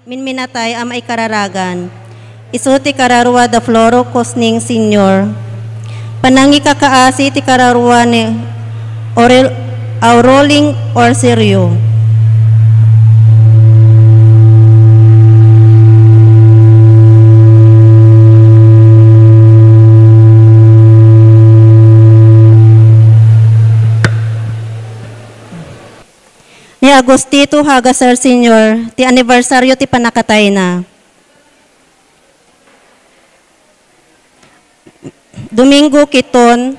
minminatay am ay kararagan. Isu ti kararwa da Floro Cosning Senior. Panangi kakaasi ti kararwa ni Auroling Orserio. Ni Agustito Hagasar Senior, ti anibersaryo ti panakatay na. Domingo Kiton,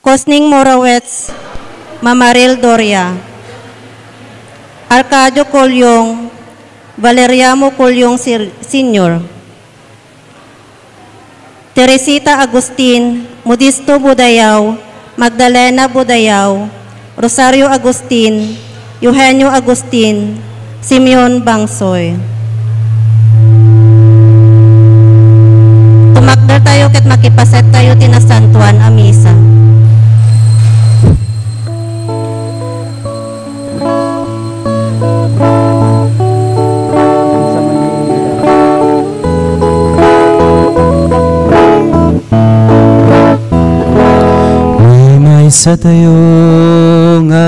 Cosning Morawets, Mamaril Doria. Arcadio Colyong, Valeriamo Colyong Senior. Teresita Agustin, Modisto Budayaw, Magdalena Budayaw, Rosario Agustin, Eugenio Agustin, Simeon Bangsoy. Tumakdar tayo ket makipaset tayo tinasantuan a misa. May sa tayo nga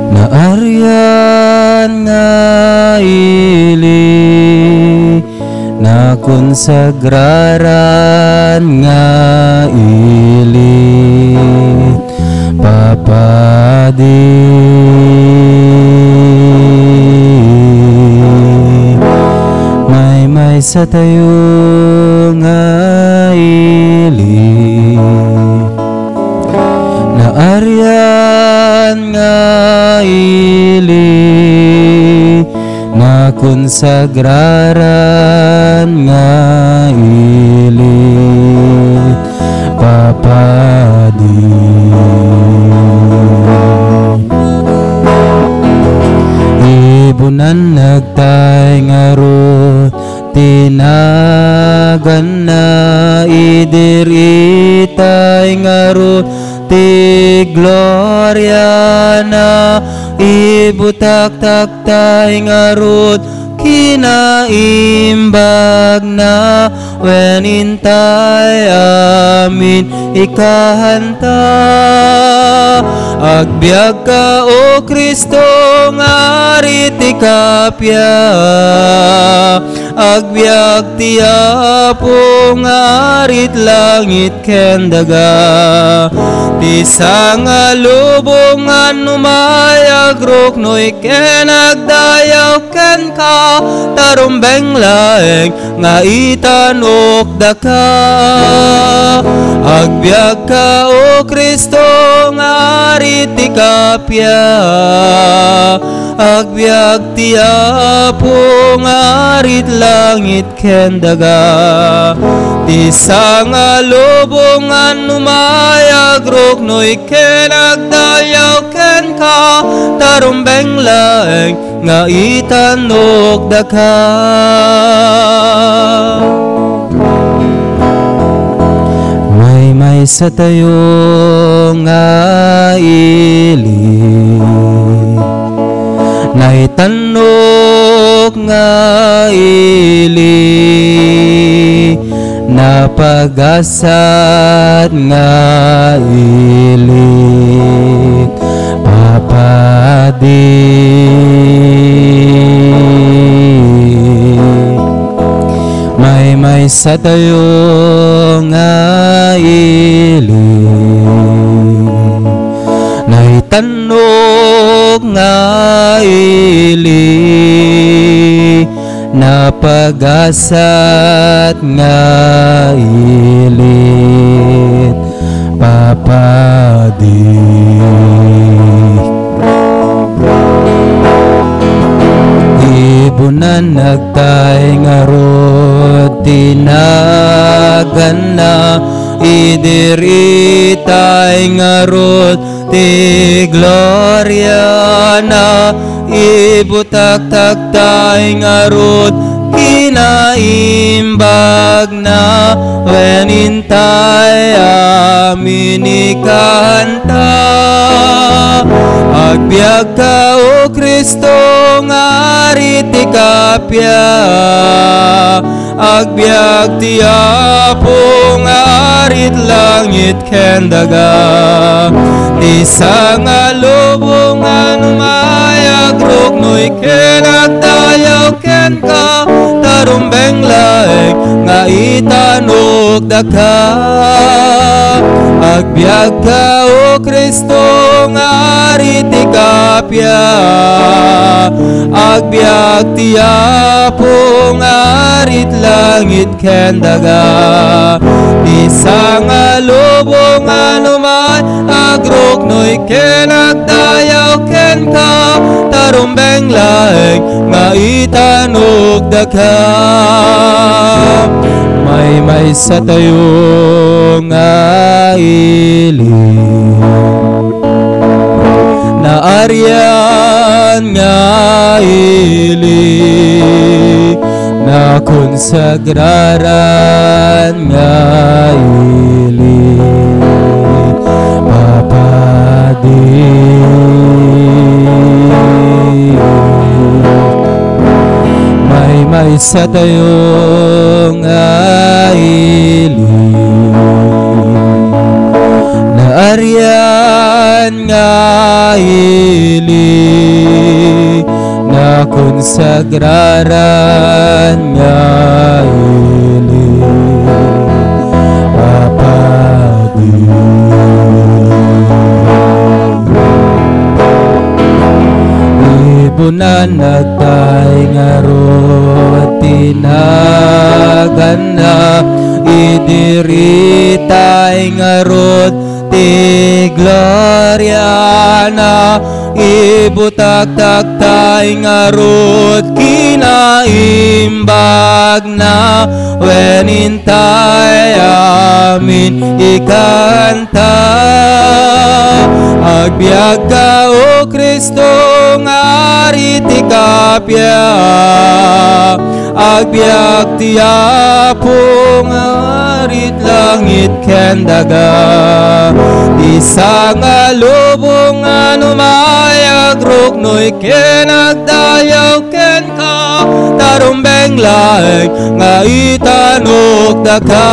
na aryan nga ili na konsagraran nga ili papadi may sa tayo nga ili na aryan nga ili na konsagraran nga ili papadi ibunan nagtay nga rot tinagan na idiritay nga rot ti gloria na ibutak-taktay nga rod kinaimbag na wenintay amin ikahanta agbyag ka o Kristo ngarit ikapya agbyag ti Apo ngarit langit ken daga ti sangalubongan numayag ruknoy ken agdayaw ken ka tarumbeng laeng nga itanok daka agbyag ka o Kristo ngarit ikapya agbyag ti Apo ngarit langit ken daga ti sangalubongan numayag ruknoy ken agdayaw ken ka tarumbeng laeng nga itanok daka may sa tayo nga ili na itanok nga ili na pagasat nga ili papadi may sa tayo nga ili na itanok nga ili na pagasat nga ilit papadi ibunan nagtay nga rod tinagan na idiritay nga rod ti gloria na ibutak-taktay nga rod kinaimbag na wenintay amin ikanta Agbyag ka o Kristo nga riti kapya, agbyag ti Apo nga arit langit ken daga, ti sanga lubungan umayag ruknoy ken agdayaw ken ka, tarumbeng laeng nga itanok daka. Agbyag ka o Kristo nga riti kapya, agbyag ti Apo nga arit langit ken daga, ti sanga lubungan umay agruknoy ken agdayaw ken ka, tarumbeng laeng nga itanok daka. May sa tayo nga iling na aryan nga iling na konsagraran nga iling papadi. May sa tayo nga iling na aryan nga iling na konsagraran nga iling papadi. Ibunan nagtay nga rot tinagan na, idiritay nga rot ti gloria na, ibutagtagtay nga rot kinaimbag na, wenintay amin ikanta. Agbyag ka o Kristo nga riti kapya, agbyag ti Apo nga arit langit ken daga, ti sanga lubungan umayag ruknoy ken agdayaw ken ka, tarumbeng laeng nga itanok daka.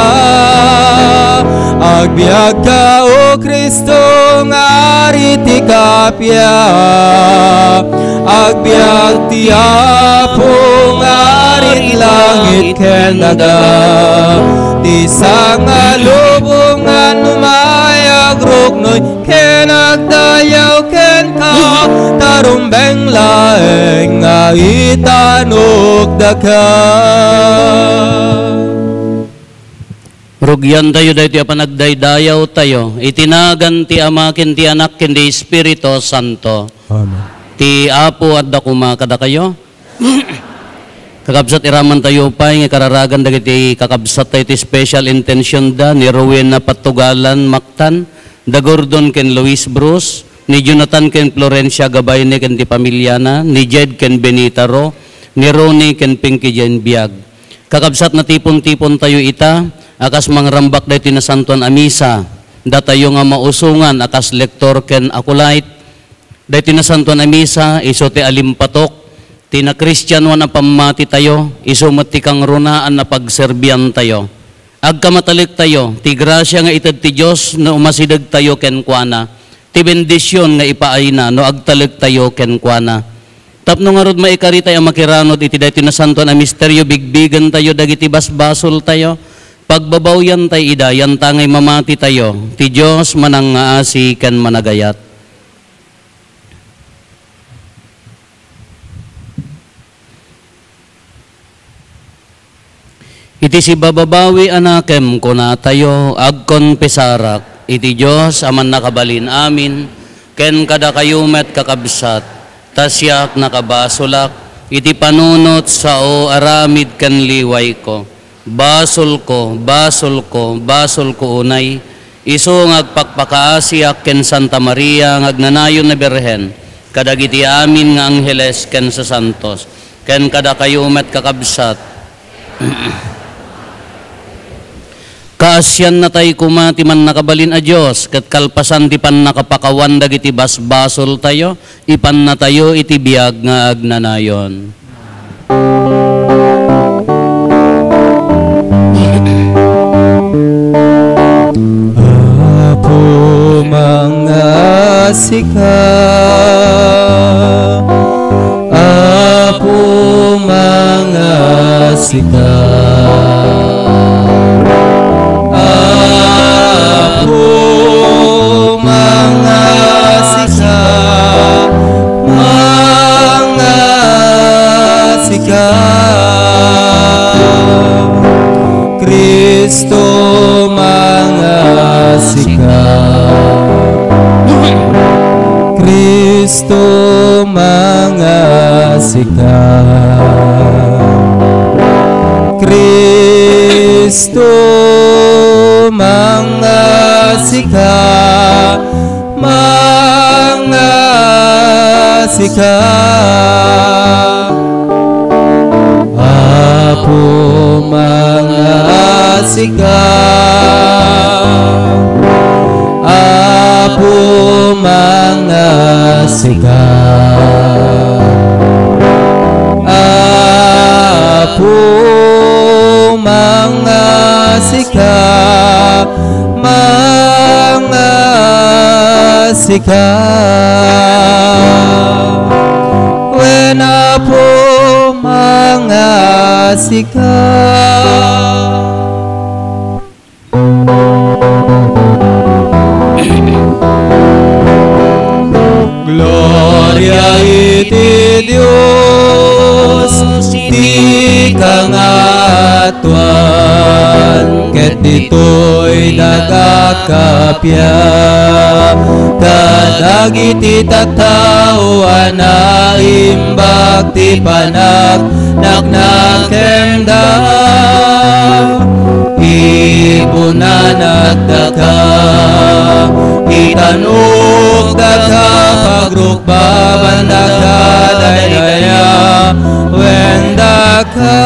Agbyag ka o Kristo nga riti kapya, agbyag ti Apo nga arit langit ken daga, ti sanga lubungan umayag ruknoy ken agdayaw ken ka, tarumbeng laeng nga itanok daka. Rugyan tayo dahil tiya panagdaydayaw tayo, itinagan ti Ama ken ti Anak ken ti Espiritu Santo. Amen. Ti Apo at dakuma kada kayo. Kakabsat iraman tayo pa, nga kararagan dagiti kakabsat tayo ti special intention da, ni Rowena Patugalan Mactan, da Gordon ken Luis Bruce, ni Jonathan ken Florencia Gabayne ken ti pamilyana, ni Jed ken Benitaro, ni Ronnie ken Pinky Jen Biag. Kakabsat na tipon-tipon tayo ita, akas mangrambak dahi tinasantuan amisa, da tayo nga mausungan akas lektor ken akulait, dahi tinasantuan amisa, iso ti alimpatok, tina Christian wan ang pamati tayo, iso mati kang runaan na pagserbian tayo. Agkamatalik tayo, ti grasya nga itad ti Diyos na umasidag tayo ken kuana, ti bendisyon nga ipaayna no agtalik tayo ken kuana. Tapno nga rod maikari tayo makiranod iti dahi tinasantuan a misteryo, bigbigan tayo dagiti basbasol tayo, pagbabawyan tayo ida, yan tangay mamati tayo, ti Diyos manang ngaasi ken managayat. Iti si bababawi anakem kuna tayo, agkonpesarak, iti Diyos aman nakabalin amin, ken kada kayumet kakabsat, tasyak nakabasulak, iti panunot sao aramid ken liway ko. Basol ko unay, iso ngagpakpakaasiak ken Santa Maria ngagnanayon na Birhen, kadagiti amin nga angheles ken sa santos, ken kada kayumet kakabsat. Kaasyan na tayo kumati man nakabalin a Diyos, kat kalpasan ti pan nakapakawan dagiti basbasol tayo, ipan na tayo iti biag nga agnanayon. Apo mga sika, Apo mga sika, Apo mga sika, mga sika, Kristo mga sika, Kristo mga sika, Kristo mga sika, mga sika, Apo mga sika, Apo mga sika, Apo mga sika, mga sika, when Apo mga sika. Gloria iti Dios, ti kangatuan, ket ditoy nagakapya, kadagiti tattao na imbag ti panak naknakemda, ipunan at daka, itanok daka, pagrukbaban daka, daydaya, wendaka,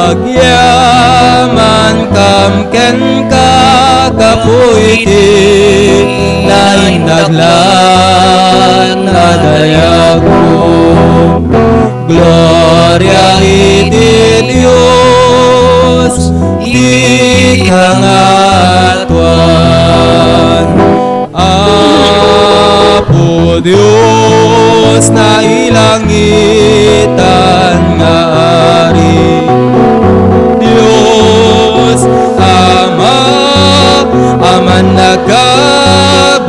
agyaman kamken ka, kapuiti, lain naglan, adayago, Gloria iti Dios, di kangatuan, Apo Dios na ilangitan nga ari, Dios Ama, aman nagabali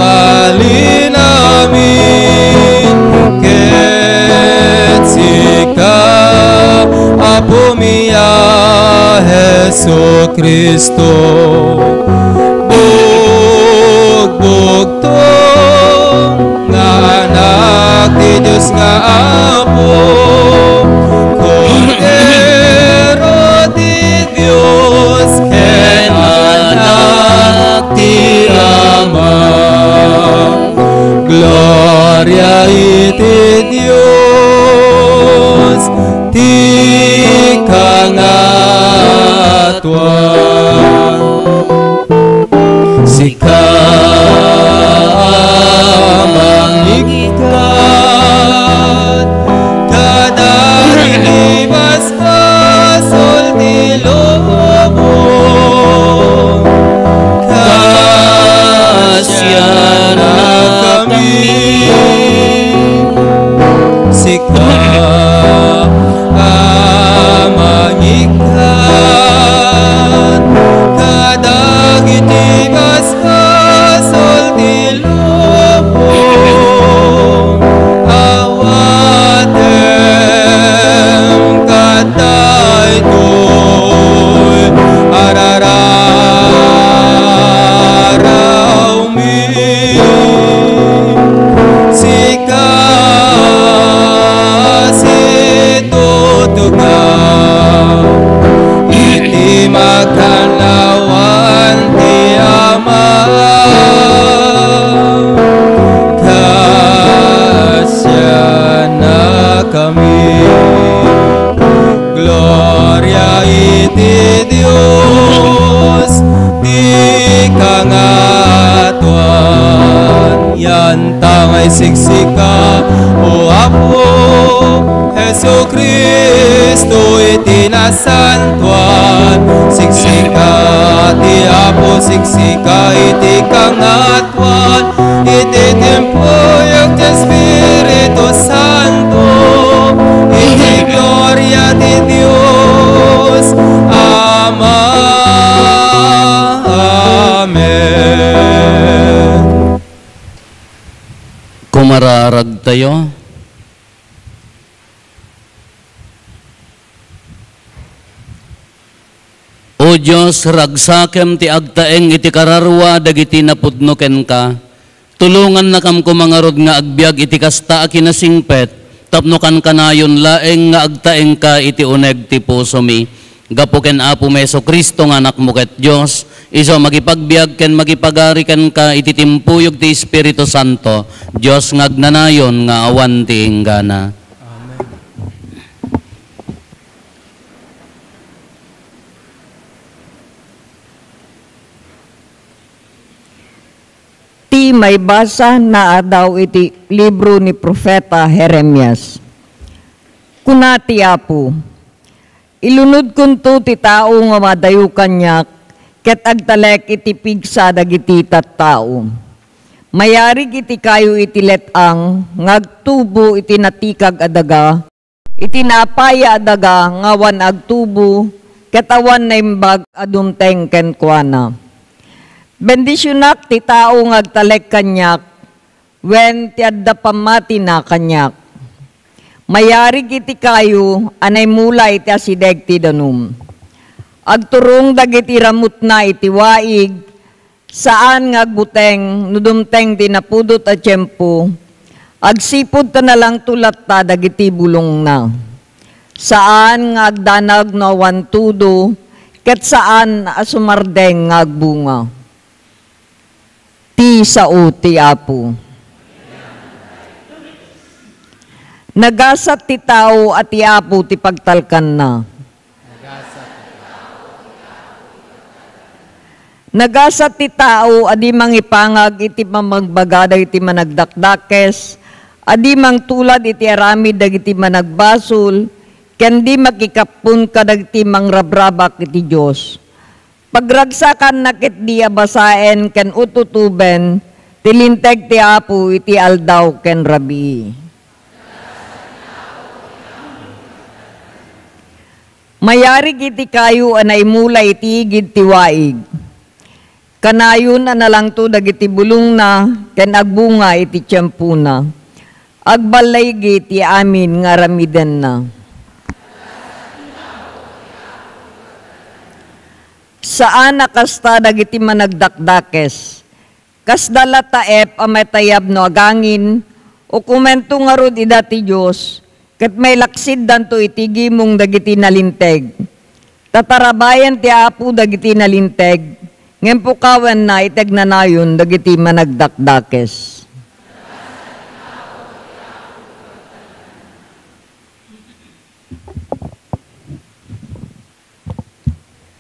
namin, ket sika, Apo miya Hesu Kristo, bugbugtong nga anak ti Diyos nga Apo, Kordero ti Diyos, ken anak ti Ama, Gloria iti Dios, ti kangatuan, sika mangikat, kadari basbasol ti lobo, kasya na kami, kangatuan. Yan tangay siksika o Apo Heso Kristo iti nasantuan. Siksika ti Apo, siksika iti kangatuan, iti timpuyog ti Espiritu Santo, iti gloria ti Dios Ama. Amen. Kumararag tayo. O Diyos, ragsakem ti agtaeng iti kararwa dagiti napudno ken ka. Tulungan na kam kumangarod nga agbyag iti kasta akinasingpet, tapno kan kanayon laeng nga agtaeng ka iti uneg ti puso mi. Gapo ken Apo Meso Kristo nga anak mo ket Diyos, iso magipagbiag ken magipagari ken ka iti timpuyog ti Espiritu Santo, Diyos ngagnanayon nga awan ti inggana. Ti may basa na daw iti libro ni Propeta Jeremias. Kunati Apo, ilunod kunto ti tao nga madayo kanyak, ket agtalek iti pigsa dagiti tattao. Mayari iti kayo iti letang, ngagtubo iti natikag adaga, iti napaya adaga, ngawan agtubo, ket awan na imbag adumteng kenkwana. Bendisyonak ti tao ngagtalek kanyak, wen ti adda pamati na kanyak. Mayari kiti kayo, anay mula iti asideg ti danum. Agturong dagiti ramut na iti waig, saan ngagbuteng, nudumteng ti napudot a tiyempo, agsipod ta nalang tulat ta dagiti bulong na. Saan ngagdanag no awan tudo, ket saan asumardeng ngagbunga. Ti sao ti Apo. Nagasat ti tao at ti Apo ti pagtalkan na. Nagasat ti tao adi mangipangag iti mamagbaga iti managdakdakes, adi mang tulad iti aramid dagiti managbasol, ken di makikapun ka dagiti mangrabrabak iti Dios. Pagragsakan nakit di abasaen ken ututuben, tilinteg ti Apo iti aldaw ken rabi. Mayari iti kayo anay mula iti igid ti waig. Kanayon nalang to dagiti bulong na ken agbunga iti tiyempo na. Agbalay ti amin nga ramiden na. Saan nakasta dagiti managdakdakes, kasdala taep ametayab no agangin, o kumento nga rod ida ti Diyos, ket may laksid danto itigi mong dagiti nalinteg. Tatarabayan ti Apo dagiti nalinteg, ngempo kawen na iteg na nayon dagiti managdakdakes.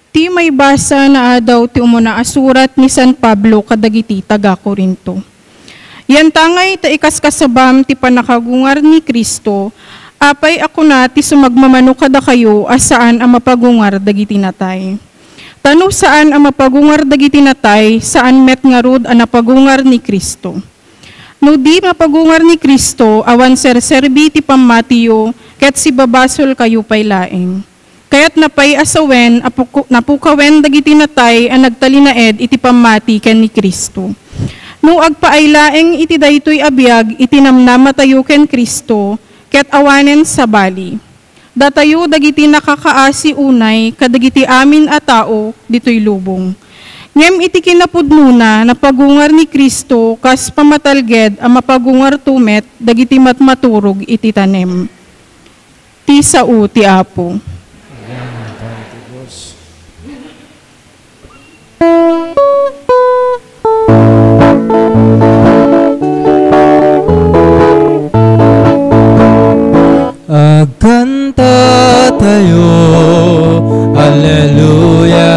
Ti may basa na daw ti umuna asurat ni San Pablo kadagiti taga Corinto. Yan tangay ta ikaskasabam ti panakagungar ni Kristo, apay ako na ti sumagmamano kada kayo asaan ang mapagungar dagiti natay. Tano saan ang mapagungar dagiti natay, saan met nga rod ang napagungar ni Kristo. No di mapagungar ni Kristo, awan serserbi ti pamatiyo, ket si babasol kayo pay laeng. Kaya't napay asawen, napukawen dagiti natay ang nagtalinaed iti pamati ken ni Kristo. No agpaaylaeng iti daytoy abiyag iti namnamatayo ken Kristo, ket awanen sa bali. Datayo dagiti nakakaasi unay kadagiti amin a tao ditoy lubong. Ngem iti kinapudnuna na pagungar ni Kristo kas pamatalged ang mapagungar tumet dagiti matmaturog iti tanem. Ti sao ti Apo. Agkanta tayo, Alleluia,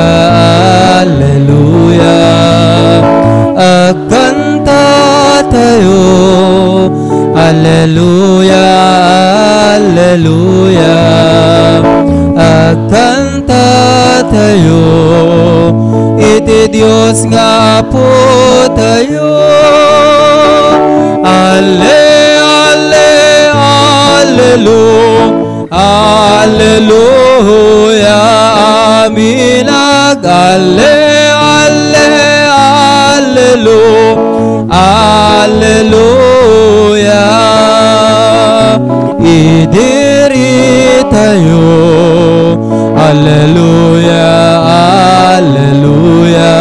Alleluia. Diyos nga po tayo. Alleluia, amin alleluia. Idiri tayo. Alleluia, alleluia.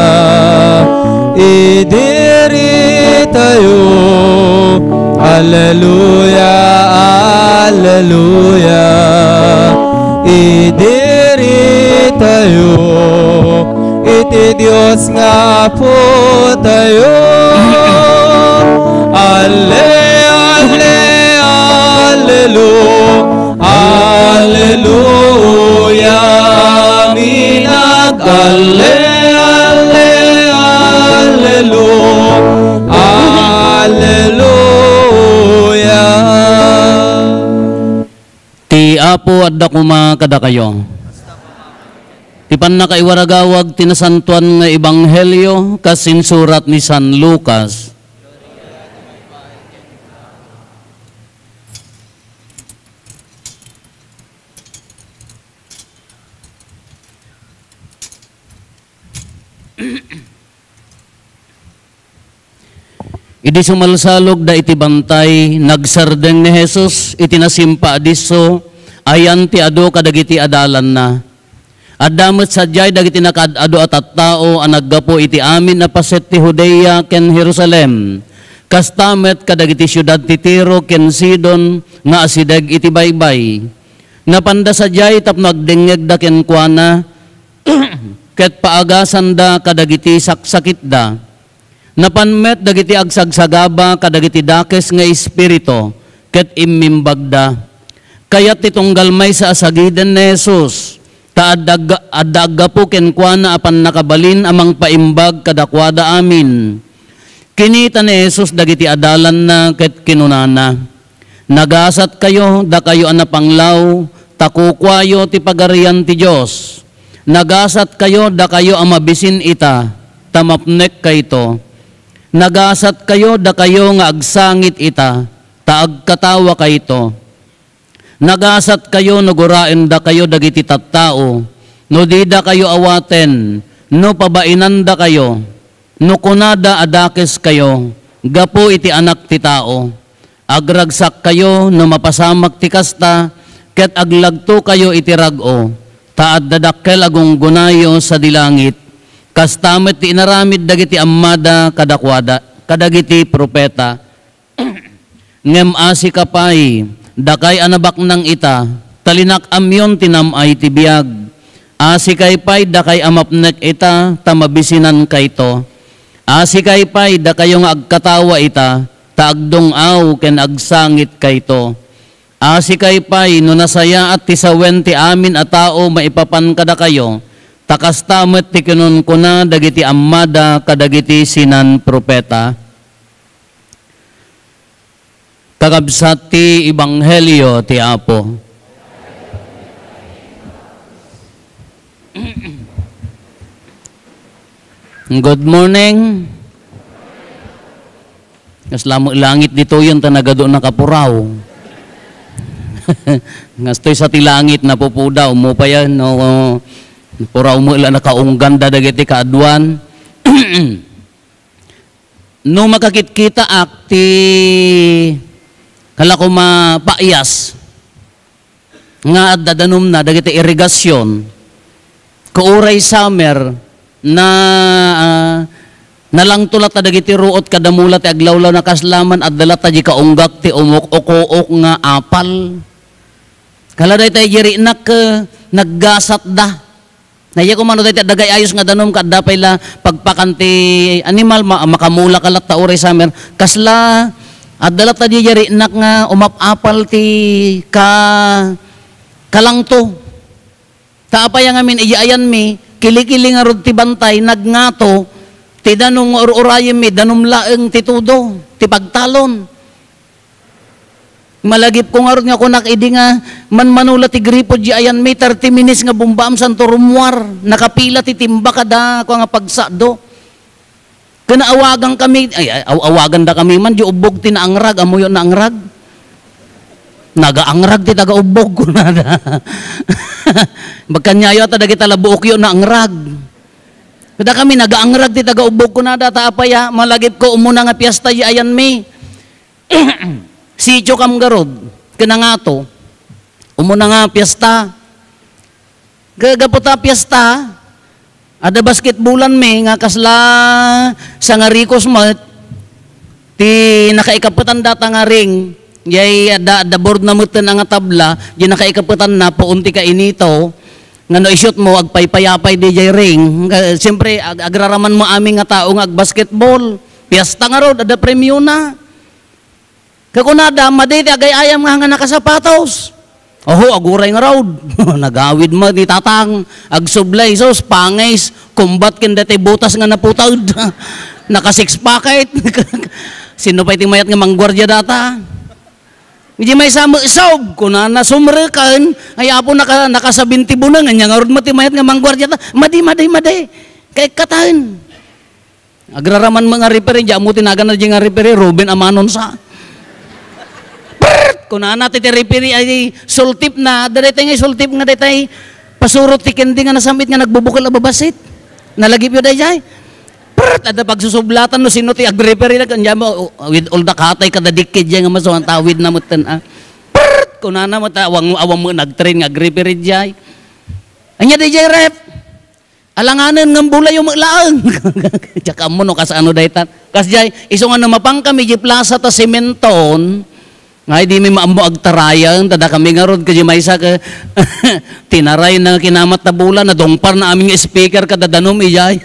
Idiri tayo. Alleluia, alleluia. Idiri tayo. Iti Diyos nga po tayo. Alleluia, amin alleluia. Ti Apo adda kuma kada kayo. Ti pannakaiwaragawag tinasantuan nga ebanghelyo kasinsurat ni San Lucas. Idi sumalsalog da iti bantay, nagsardeng ni Jesus, iti nasimpa adiso, ayan ti ado kadagiti adalan na. Adamot sadyay dagiti nakadado at tao ang naggapo iti amin na paset ti Judea ken Jerusalem. Kastamet kadagiti syudad ti Tiro ken Sidon nga asideg iti baybay. Napanda sadyay tapno agdengeg da ken kuana, ket paagasan da kadagiti saksakit da. Napanmet dagiti agsagsagaba kadagiti dakes nga espiritu ket immimbagda. Kayat titunggal may sa asagiden ni Jesus ta adagga po kenkwana apan nakabalin amang paimbag kadakwada amin. Kinita ni Jesus dagiti adalan na ket kinunana. Nagasat kayo da kayo anapanglaw takukwayo ti pagarian ti Dios. Nagasat kayo da kayo amabisin ita tamapnek kayto. Nagasat kayo da kayo nga agsangit ita, taag katawa kayto. Nagasat kayo nagurain da kayo dagiti tattao, no di da kayo awaten, no pabainan da kayo, no kunada adakes kayo, gapo iti anak ti tao. Agragsak kayo no mapasamak ti kasta, ket aglagto kayo iti rag-o, taad dadakkel agong gunayo sa dilangit. Kastamet ti inaramid dagiti ammada kadakwada, kadagiti propeta. Ngem asi kapay, dakay anabak ng ita, talinak amyon tinamay ti biyag. Asi kaypay, dakay amapnek ita, tamabisinan kayto. Asi kaypay, dakayong agkatawa ita, taagdongaw ken agsangit kayto. Asi kaypay, no nasaya at tisawen ti amin a tao maipapan kada kayo, takastamet ti kinun kuna dagiti ammada kadagiti sinan propeta. Kakabsat ti ebanghelyo ti Apo. Good morning. Kaslamo langit dito yun tanagado na kapuraw. Ngastoy sa tilangit na pupudaw mo pa yan no. Pura umula nakaunggan dagiti kaadwan. No makakit-kita akti kala ko mapaiyas nga dadanom na dagiti irigasyon kauray summer na nalang tulat na dagiti ruot kadamula ti aglawlaw na kaslaman at dalat di kaunggak ti umok-ukook nga apal. Kala day tayo jiri naggasat da. Naya ko mano tayo dagay ayos nga danom ka dapay la pagpakanti animal makamula kalat ta uray summer kasla at dalat ta di jari nak nga umapapal ti kalangto. Taapay nga min iyayan mi kilikili nga rod ti bantay nagngato ti danong urayem mi danom laeng ti tudo ti pagtalon. Malagip ko nga ron nga kunak idi nga manmanula ti gripo di ayan may 30 minutes nga bumbam santo rumwar nakapila ti timba kada ko nga pagsado Kanaawagan kami, awagan da kami man, di ubog ti naangrag, amuyo naangrag. Nagaangrag ti taga-ubog ko na da. Magkanyayo ta dagi talabuok yun naangrag. Kada kami nagaangrag ti taga-ubog ko na da, taapaya, malagip ko umuna nga piyesta di ayan mi. Sityo kam garod, kanangato, umuna nga piyesta. Gagaputa piyesta, ada basketballan me nga kasla sa nga rikos mo ti nakaikaputan data nga ring yay da board na mutan nga tabla di nakaikaputan na paunti ka inito nga no ishoot mo agpaypayapay di jay ring siyempre agraraman mo aming nga tao nga agbasketball piyesta nga rod ada premyo na kakunada madete agay ayam nga nakasapatos. Oho, aguray nga raud. Nagawid mo, di tatang. Agsublay, sos, pangays. Kumbat kin dati butas nga naputad. Naka-six packet. Sino pa iting mayat nga manggwardya data? Hindi may isaog. Kung na sumrekan, ay apo nakasabinti bunang. Nga nga rod mati mayat nga manggwardya data. Madi. Kaya katahin. Agraraman mga repere, diya mo tinagan na diya nga repere, Ruben Amanon sa. Kung natin tiripiri ay sultip na, daritay nga sultip nga daritay, pasurot ti kendi nga nasamit nga nagbubukal ababasit. Nalagip yun dahi. Ada pagsusublatan no sino ti agripiri na kanya mo, with all the katay kadadikid dyan nga masawang tawid na mutan. Kung na mo awang mo nagtrain nga agripiri dyan. Anya dahi dyan rep. Alanganan ng bulay yung maglaang. Tsaka mo no kas ano dahi tan. Kas dyan, iso nga namapang kami di plaza ta sementon. Ngay di may maambo agtarayan, tada kami nga rod kasi may isa ka tinaray na kinamat na bulan, na dongpar na aming speaker kada danom iyay.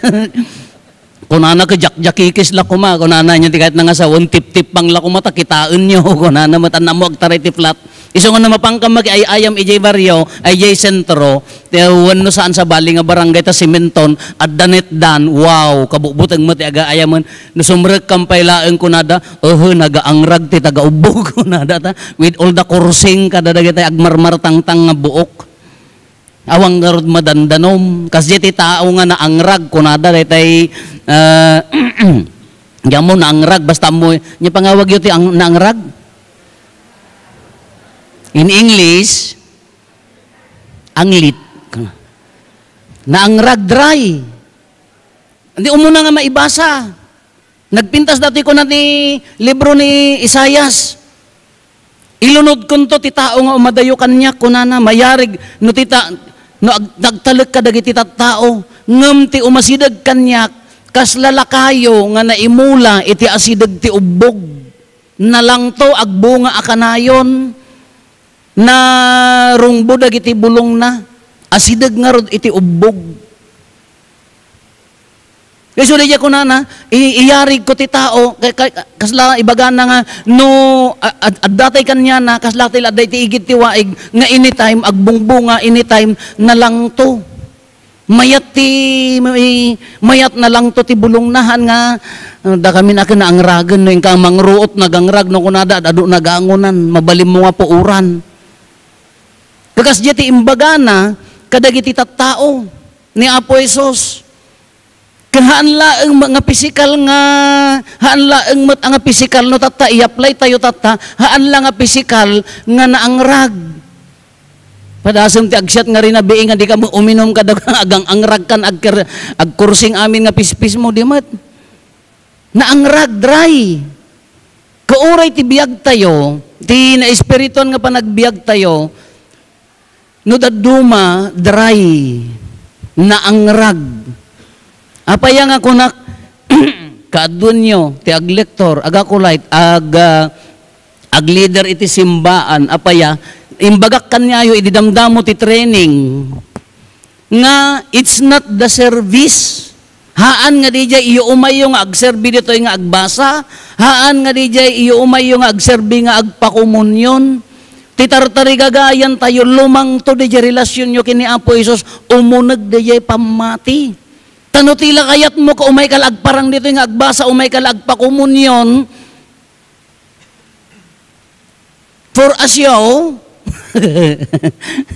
Kunana ka jak-jakikis la kuma, kunana niya di kahit na nga sa tip-tip pang la kuma, takitaan niyo, kunana matanan mo agtaray ti flat. Iso nga namapang ka mag-ayam ijay baryo, ijay sentro, tiyawan no saan sa bali nga barangay ta simenton, at danet dan, wow, kabubutang mati aga ayaman, nasumrek kampaylaan kunada, nagaangrag ti taga-ubog kunada ta, with all the kursing kadada kita agmarmar tangtang nga buok. Awang garod madandanom, kasi ti tao nga naangrag kunada daytay diyan mo naangrag, basta mo, niya pangawag yun ti naangrag. In English, anglit. Naangrag dry. Hindi umuna nga maibasa. Nagpintas dati ko na ni libro ni Isayas. Ilunod ko to ti tao nga umadayo kanya kunana mayarig no tita no nagtalek ka dagiti tao ngem ti umasidag kanyak kas lalakayo nga naimula iti asidag ti ubbog nalangto agbunga akanayon na rungbo dagiti bulong na asidag nga rod iti ubbog. Kasi ulit ko na iyarig ko ti tao kasla ibaga na nga no adatay kanya na kasla tila aday ti igit ti waig nga anytime agbungbunga anytime na lang to mayat na lang to ti bulong nahan nga da kami na kinaangragan no yung kamangruot nagangrag no kunada adu nagangunan mabalim mo nga puuran. Kakas di ti imbaga na kadagiti tattao ni Apo Isos. Haan laeng mga pisikal nga, haan laeng mga pisikal no tata, i-apply tayo tata, haan lang nga pisikal nga naangrag. Padasam ti agsyat nga rin na biing nga di ka mo uminom ka agang angrag kan agkursing amin nga pispis mo, di mat. Naangrag, dry. Kauray ti biyag tayo, ti na-espiriton nga panagbiag tayo, no daduma, dry, naangrag. Apaya nga kunak kaadun nyo, ti aglektor, agakulait, ag leader iti simbaan, apaya, imbagak kanyayo, ididamdamo ti training, nga it's not the service. Haan nga di jay iyo umayo nga agserbi dito nga agbasa, haan nga di jay iyo umayo nga agserbi nga agpakomunyon, titartari gagayan tayo, lumang to di jay relasyon nyo kini Apo Isos, umunag di jay pamati. Tano tila kayat mo ka umay kalagparang dito yung agbasa, umay kalagpakomunyon. For asyo,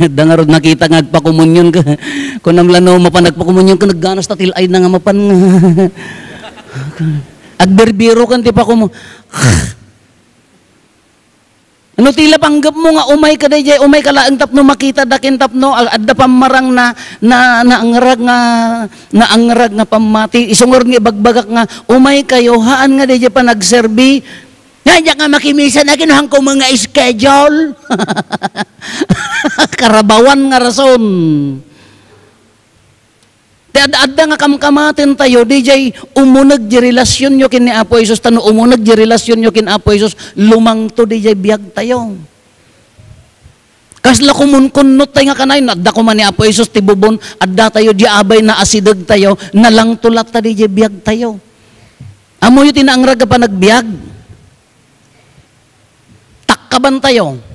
dangarod nakita nga agpakomunyon ka. Kung namlano mapanagpakomunyon ka, nagganas ta tilay na nga mapan nga. Agberbiro kan ti pa ko mo. Ano tila panggap mo nga umay ka day, umay ka laang tapno makita dakin tapno adda pamarang na angrag nga pamati isungor nga bagbagak nga umay kayo haan nga day pa nagserbi. Nga nga makimisan na kinuhang ko mga schedule. Karabawan nga rason. Adda nga kamkamatin tayo, DJ, umunag di relasyon nyo kin ni Apo Isus, tano umunag di relasyon nyo kin Apo Isus, lumang to DJ biyag tayo. Kasla kumunkunot tayo nga kanay, adda ko man ni Apo Isus, tibubon, adda tayo, di abay na asidag tayo, nalang tulat ta DJ biyag tayo. Amo yung tinaangrag pa nagbiag. Takkaban tayo.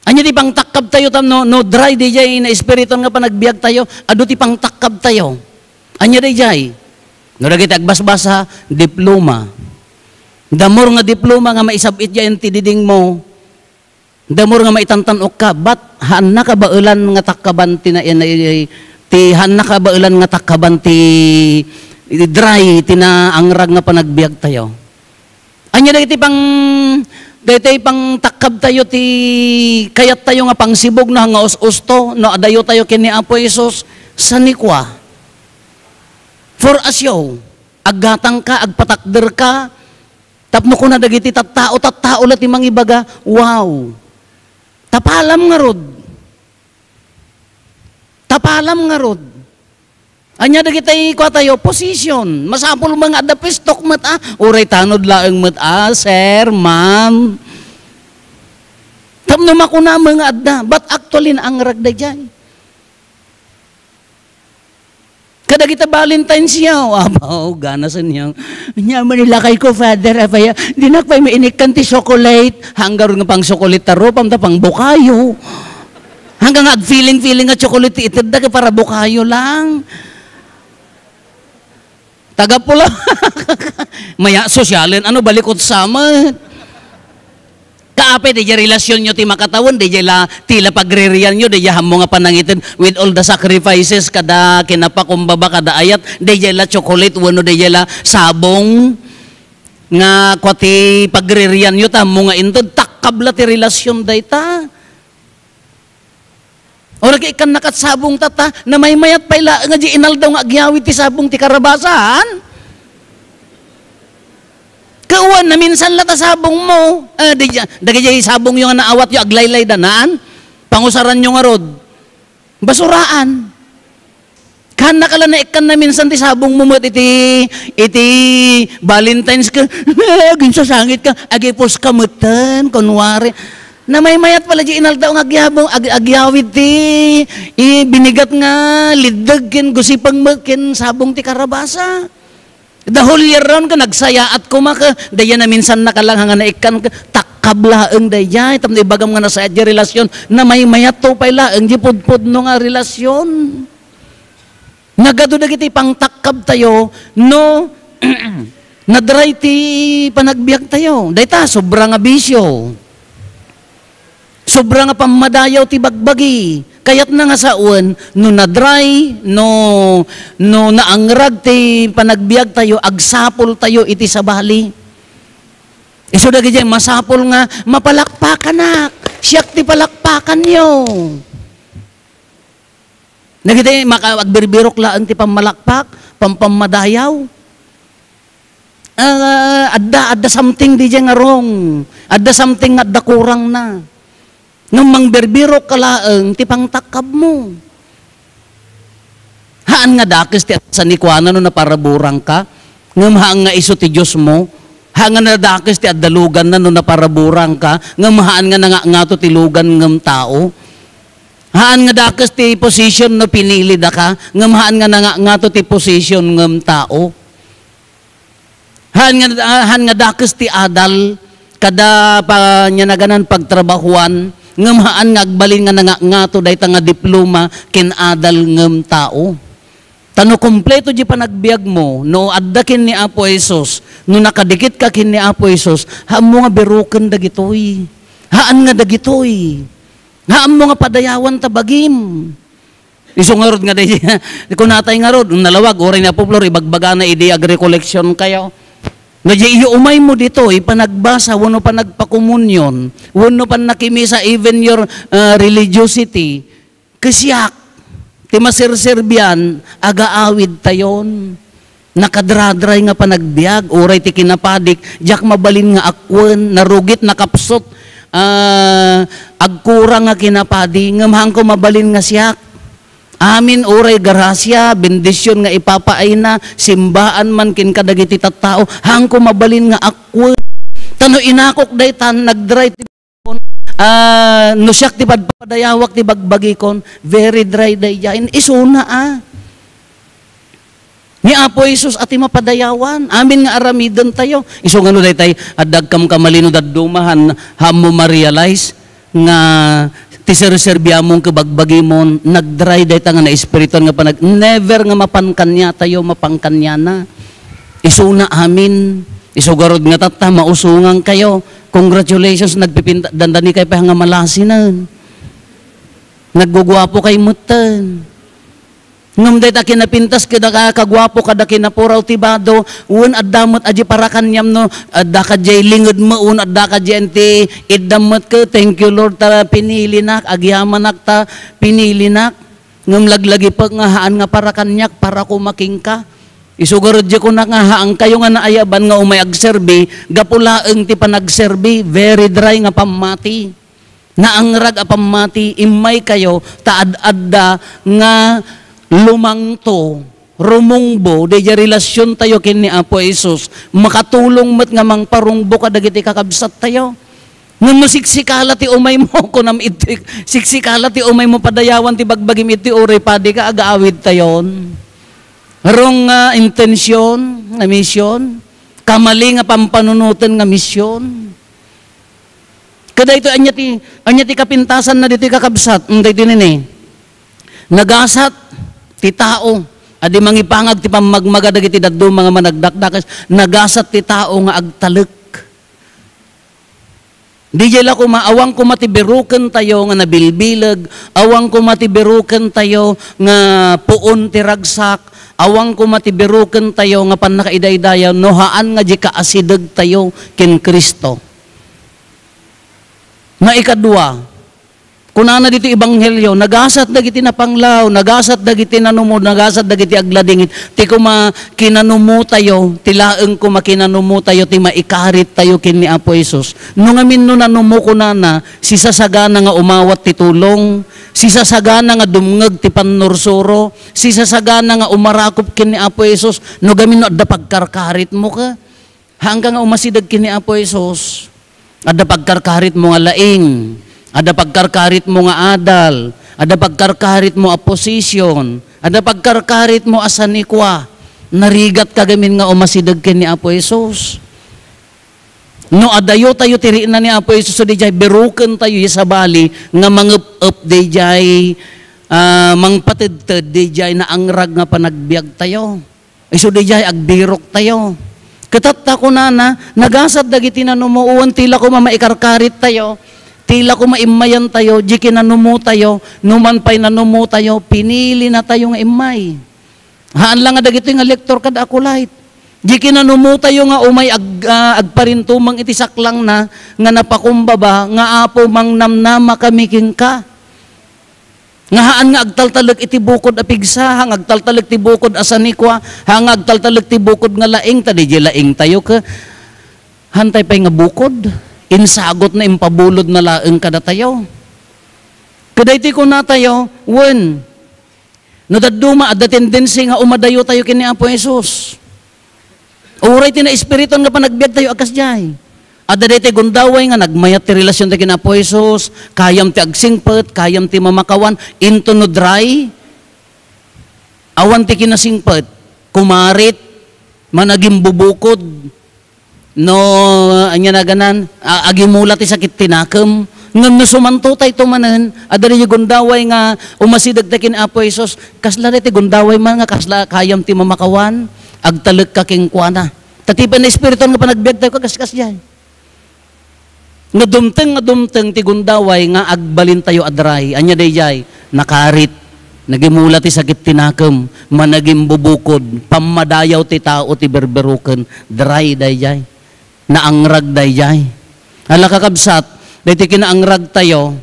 Anya ti pang takkab tayo tam no dry DJ na espiriton nga pa nagbiag tayo, adu ti pang takkab tayo. Anya DJ. No dagiti agbasbasa diploma. Damor nga diploma nga maisabit yan ti diding mo. Damor nga maitantanok ka, bat haan na ka baelan nga takkaban ti haan na ka baelan nga takkaban ti dry tinaangrag nga pa nagbiag tayo. Anya dagiti pang daytay pang takab tayo ti kayat tayo nga pangsibog na nga us-usto no adayo tayo kini Apo Isus sa nikwa. For asyo, aggatang ka, agpatakder ka, tapno ko na dagiti tattao ulat ti mangibaga, wow. Tapalam nga rod. Tapalam nga rod. Anya dagiti kwa tayo position. Masapol mga adda pistok met uray tanod laeng met sir, ma'am. Tapno makuna mga adda, but actually ang ragda diyan. Kada kita Valentine's yaw, abaw ganasan yaw. Nya manila kay ko father apaya, di na pay mainikan ti chocolate, hanggar nga pang chocolate taro pam ta pang bukayo. Hanggang feeling nga chocolate itid da para bukayo lang. Taga pula. Maya sosyalin, ano balikot sama. Kaape, di relasyon nyo ti makatawan, di la tila pagririan nyo, di hamo nga panangitin with all the sacrifices, kada kinapakumbaba, kada ayat, di la chocolate, wano di la sabong, nga kwati pagririan nyo, tamo nga intod, takabla ti relasyon day ta. O ikan nakat sabong tata, na may mayat pala, nga di inaldaw nga agyawit ti sabong ti karabasan. Kauwan na minsan lata sabong mo. Dagay sabong yung naawat yung aglaylay danaan. Pangusaran yung arod. Basuraan. Kana kala na ikan na minsan ti sabong mo iti Valentine's ka. Ginsasangit ka. Agipos kamutan. Kunwari. Na may mayat pala di inaldaw ng agyawid ti binigat nga lidag kin gusipang kin sabong ti karabasa. The whole year round ka nagsaya at kumaka daya na minsan nakalang nga naikan takablaeng daya itam na ibagam nga nasa adya relasyon na may mayat to pala ang di pudpud no nga relasyon. Nagado dagiti pang takab tayo no nadray ti panagbiag tayo. Dayta sobra nga bisyo. Sobra nga pamadayaw ti bagbagi. Kayat na nga saon, no na-dry, no naangrag ti panagbiag tayo, agsapol tayo iti sabali. Iso dagi dyan, masapol nga, mapalakpakan na. Siyak ti palakpakan nyo. Nagitay, makaagbirbirok laan ti pamalakpak, pampamadayaw. Adda something di dyan nga wrong. Adda something adda kurang na. Nung mangberbiro kalaeng, ti pangtakab mo. Haan nga dakis ti sa nikwana no na paraburang ka, ngam haan nga iso ti Diyos mo, haan nga nadakis ti adalugan na no na paraburang ka, ngam haan nga nga to ti lugan ngam tao. Haan nga dakis ti position no pinili da ka, ngam haan nga to ti position ngam tao. Haan nga dakis ti adal, kada pa nya naganan pagtrabahuan, ngamahaan nga agbalin nga ngato dayta nga diploma ken adal ngem tao. Tano kompleto di panagbiag mo no adda ken ni Apo Isus no nakadikit ka ken ni Apo Isus haamo nga beruken dagitoy. Haan nga dagitoy. Haan mo nga padayawan ta bagim. Iso nga rod nga day, kung natay nga rod, nalawag, oray na po, Flor, ibagbaga na idi agri-collection kayo. Nga di umay mo dito, ipanagbasa, wano pa nagpakomunyon, wano pa nakimisa even your religiosity, kasyak, ti masirserbian, agaawid tayon, nakadradray nga panagbiag, oray ti kinapadik, jak mabalin nga akwen, narugit, nakapsot, agkurang nga kinapadi, nga mahang ko mabalin nga siyak. Amin oray garasya, bendisyon nga ipapaay na, simbaan man kin kadagiti tattao, hang ko mabalin nga akwen. Tano inakok day tan, nagdry ti no siyak ti padayawak ti bagbagi kon, very dry day jain, isuna Ni Apo Jesus ati mapadayawan, amin nga aramidon tayo. Iso nga no day tay, adag kam kamalino daddumahan, hamo ma-realize nga ti serserbiya mong kabagbagi mo, nag-dry day ta nga na espiriton nga panag, never nga mapankanya tayo, mapangkanya na. Isuna amin, isugarod nga tata, mausungan kayo. Congratulations, nagpipinta, dandani kayo pa nga malasinan. Naggugwapo kay mutan. Ngam day ta kinapintas kada kagwapo kada kinapuraw tibado un addamot aji para kanyam no adda ka jay lingod mo un adda ka jenti iddamot ka thank you Lord ta pinili nak agyaman ta pinili nak ngam laglagi pa nga haan nga para kanyak para kumaking ka isugarod di ko na nga haang kayo nga naayaban nga umay agserbi gapulaeng ti panagserbi very dry nga pamati naangrag a pamati imay kayo taad-adda nga lumangto, rumungbo, deja relasyon tayo kini Apo Jesus, makatulong mat nga mang parungbo ka dagiti kakabsat tayo. Nga masiksikala ti umay mo, kunam iti, siksikala ti umay mo padayawan ti bagbagim iti uri padi ka agaawid tayon. Rong intensyon, nga misyon, kamali nga pampanunutan nga misyon. Kada ito, anya ti kapintasan na diti kakabsat, hindi ito nini, nagasat, ti tao, adi mangipangag ti pamagmagada iti daddo mga managdakdakas, nagasat ti tao nga agtalek. Di jela ko maawang ko matibiruken tayo nga nabilbilag, awang ko matibiruken tayo nga puon ti ragsak, awang ko matibiruken tayo nga panakaidaydayaw, nohaan nga di kaasideg tayo ken Kristo. Nga ikadua, kunana dito ibanghelyo, nagasat dagiti napanglaw, nagasat dagiti nanumo, nagasat dagiti agladingit, ti kuma kinanumo tayo, tilaeng kuma kinanumo tayo, ti maikarit tayo kin ni Apo Jesus. Nung amin no nanumo kunana, si sasagana nga umawat ti tulong, si sasagana nga dumngeg ti pannursuro, si sasagana nga umarakop kin ni Apo Jesus, no gamin no adda pagkarkarit mo ka, hanggang nga umasidag kin ni Apo Jesus, adda pagkarkarit mo nga laing, ada pagkarkarit mo nga adal, ada pagkarkarit mo a posisyon, ada pagkarkarit mo asanikwa, narigat kagamin nga umasidag ken ni Apo Jesus. No adayo tayo tiriin na ni Apo Jesus so dijay beruken tayo sa bali nga mangup-up dijay mangpatid-ted dijay na angrag nga panagbiag tayo. Iso dijay agbirok tayo. Katatta ko na nagasat dagiti nanumuuan tila ko mamaikarkarit tayo. Tila ko maimayan tayo, di kinanumo tayo, numan pa'y nanumo tayo, pinili na tayo nga imay. Haan lang nga dagito yung lektor kada akulait. Di kinanumo tayo nga umay agparintumang iti saklang na, nga napakumbaba, nga Apo mang namnama kami king ka. Nga haan nga agtaltalag iti bukod apigsa, hang agtaltalag ti bukod asanikwa, hang agtaltalag ti bukod nga laing, tadi di laing tayo ka. Hantay pa'y nga bukod. Insagot na impabulod na laeng kada tayo. Kadayti ko na tayo, when, no daduma, at the tendency nga umadayo tayo kini Apo Jesus. Uray ti na espiriton nga panagbiag tayo akas jay. At dati gundaway nga nagmayat ti relasyon tayo kini Apo Jesus, kayam ti agsingpet, kayam ti mamakawan, into no dry, awan ti kinasingpet, kumarit, managing bubukod, no anya na ganan agimula ti sakit tinakam ngem no sumanto tay tumanen adari yung gundaway nga umasidag ta kin Apo Jesus kasla ti gundaway man nga kasla kayam ti mamakawan agtalek ka king kuana tatipan na espiritu nga panagbiag tayo kaskas diay nga dumteng ti gundaway nga agbalin tayo adray anya dayjay nakarit Nagimula ti sakit tinakam, managim bubukod, pamadayaw ti tao ti berberuken, dry dayjay, naangrag dayjay. Hala kakabsat, dayti kinaangrag tayo,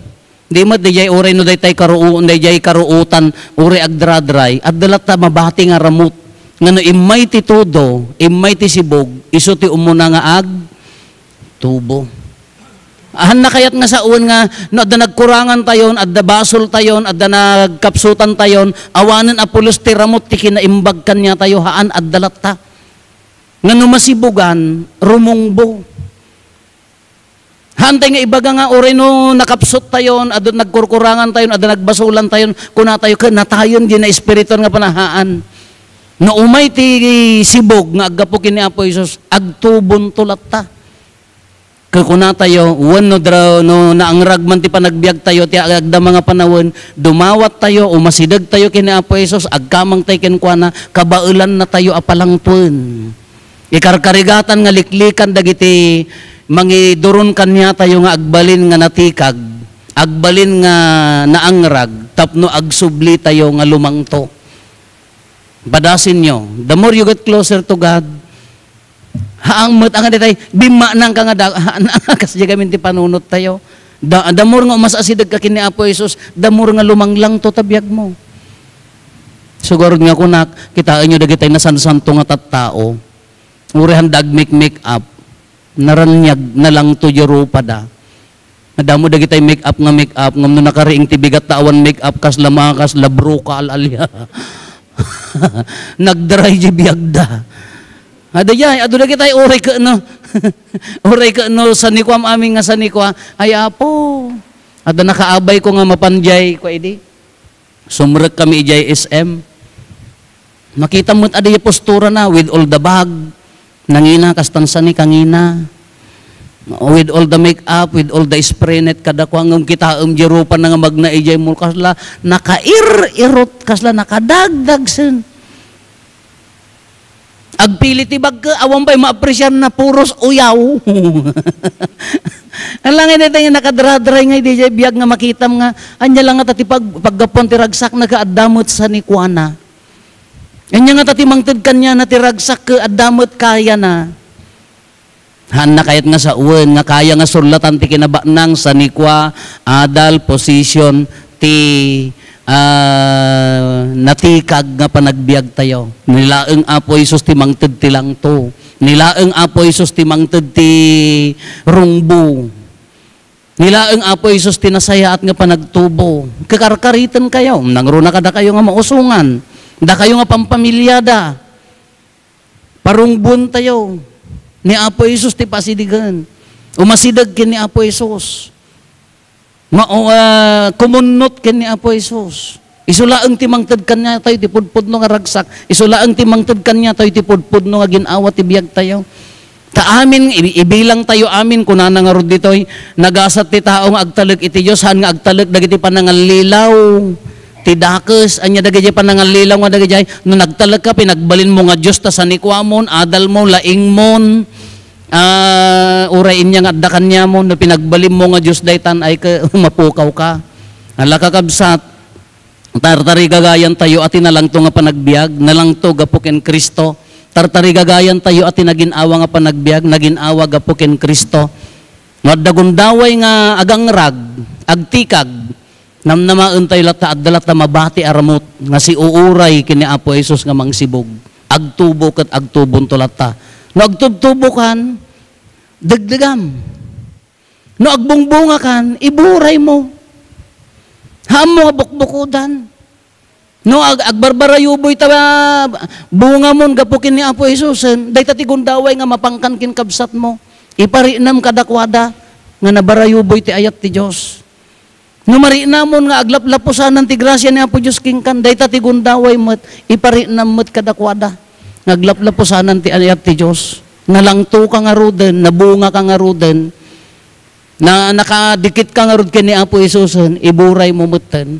di mo dayjay uray no daytay karuutan, dayjay karuutan, uray agdradray, at dalat ta mabati nga ramot, nga no imay ti todo, imay ti sibog, iso ti umuna nga ag, tubo. Ahan na kayat nga sa uwan nga, no, adda nagkurangan tayon, adda basol tayon, adda nagkapsutan tayon, awanan apulos ti ramot, ti kinaimbag kanya tayo, haan addalat ta. Nga numasibugan, rumungbo. Hantay nga ibaga nga, oray no nakapsut tayon, adda nagkurkurangan tayon, adda nagbasulan tayon, kuna tayo, natayon, di na espiriton nga panahaan. No umay ti sibog, nga agapukin ni Apo Isus, agtubon tulat ta. Kuna tayo, no naangrag man ti panagbiag tayo, ti agda mga panawon, dumawat tayo, umasidag tayo kini Apo Isus, agkamang tayo kenkwana, kabaulan na tayo apalangpun. Ikarkarigatan nga liklikan dagiti, mangiduron kanya tayo nga agbalin nga natikag, agbalin nga naangrag, tapno agsubli tayo nga lumangto. Badasin nyo, the more you get closer to God, haang mo't ang aday, bima nang ka nga kasi gamin ti panunot tayo. Damor nga umasasidag ka kini Apo Isus, damor nga lumanglang to tabiyag mo. Siguro nga kunak, kitaan nyo dagitay na sansanto nga tattao, urihan dag make up, naranyag na lang to Europa da. Nadamo dagitay make up, ngam no nakariing tibigat tawan make up, kas lamakas, labro ka alalya. Nagdry di biyag da. Adayay, aduna kita oray ka no. Oray ka no sanikwam aming nga sanikwa. Ay Apo. Ada nakaabay ko nga mapanjay ko edi. Sumrek kami ijay SM. Makita mo't aday postura na with all the bag. Nangina kastan sani kangina. With all the makeup, with all the spray net kada ko ang kita jerupan nga magna ijay mo kasla nakair-irot kasla nakadagdag sen. Agpili ti bag ka, awan pa'y ma-appreciate na puros uyaw. Ang langit ito yung nakadradray nga, di biyag nga makitam nga, anya lang nga tati paggapon ti ragsak nag-aadamot sa nikwana. Anya nga tati mangtid kanya na ti ragsak ka adamot kaya na. Han na kayat nga sa uwan, nga kaya nga surlatan ti kinabanang sa nikwa, adal, position, ti natikag nga panagbiag tayo. Nilaeng Apo Isus ti mangted ti lang to. Nilaeng Apo Isus ti mangted ti rungbo. Nilaeng Apo Isus ti nasayaat nga panagtubo. Kakarkaritan kayo. Nangruna kada kayo nga mausungan. Da kayo nga pampamilyada. Parungbon tayo. Ni Apo Isus ti pasidigan. Umasidag kin ni Apo Isus. Kumunot ken ni Apo Isus. Isulaang timangted kanya tayo ti pudpud no nga ragsak. Isulaang timangted kanya tayo ti pudpud no nga ginawa ti biag tayo. Ta amin ibilang tayo amin kunana nga rod ditoy nagasat ti tao nga agtalek iti Dios han nga agtalek dagiti panangalilaw. Ti dakes anya dagiti panangalilaw nga dagiti no nagtalek ka pinagbalin mo nga Dios ta sanikwamon adal mo laing mon. Urain niya nga addakan niya mo na pinagbalim mo nga Diyos daytan ay mapukaw ka. Hala kakabsat, tartari gagayan tayo at nalang to nga panagbiag, nalang to gapukin Kristo. Tartari gagayan tayo at naginawa nga panagbiag, naginawa gapukin Kristo. Ngadagundaway nga agangrag, agtikag, namnamaon tayo lata at dalata mabati aramot, nga si uuray kini Apo Isus nga mangsibog, agtubo kat agtubon to lata. No agtubtubukan, dagdagam. No agbungbunga kan, iburay mo. Haam mo nga bukbukudan. No agbarbarayuboy ta bunga mo gapukin ni Apo Isus. Day tatigundaway nga mapangkankin kabsat mo. Iparinam kadakwada nga nabarayuboy ti ayat ti Dios. No marinamon nga aglaplapusanan ti grasya ni Apo Dios kingkan. Day tatigundaway met iparinam met kadakwada. Naglaplapusanan ti ayat ti Diyos. Nalangto ka nga ruden, nabunga ka nga ruden, na nakadikit ka nga rud kini Apo Isus, iburay mo mutan.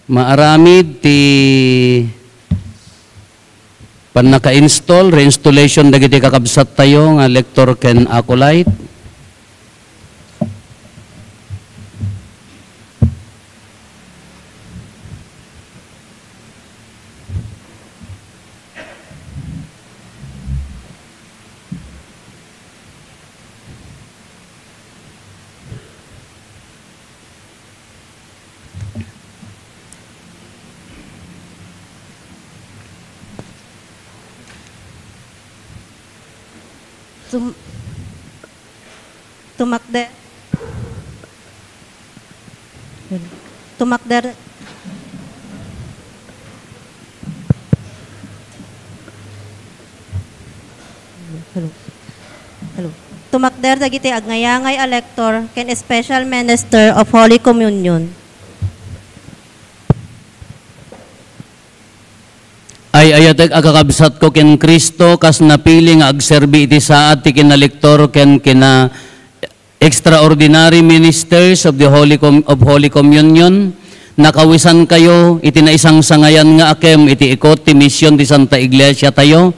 Maaramid ti Pan naka-install, reinstallation dagiti kakabsat tayo nga lector ken acolyte. Tumakder. Tumakder. Hello. Tumakder dagiti agngayangay elector ken special minister of Holy Communion. Ay ayatag agakabsat ko ken Kristo kas napili nga agserbi iti saat ti kinalektor ken kina extraordinary ministers of the Holy Communion. Nakawisan kayo iti naisang sangayan nga akem iti ikot ti mission ti Santa Iglesia tayo.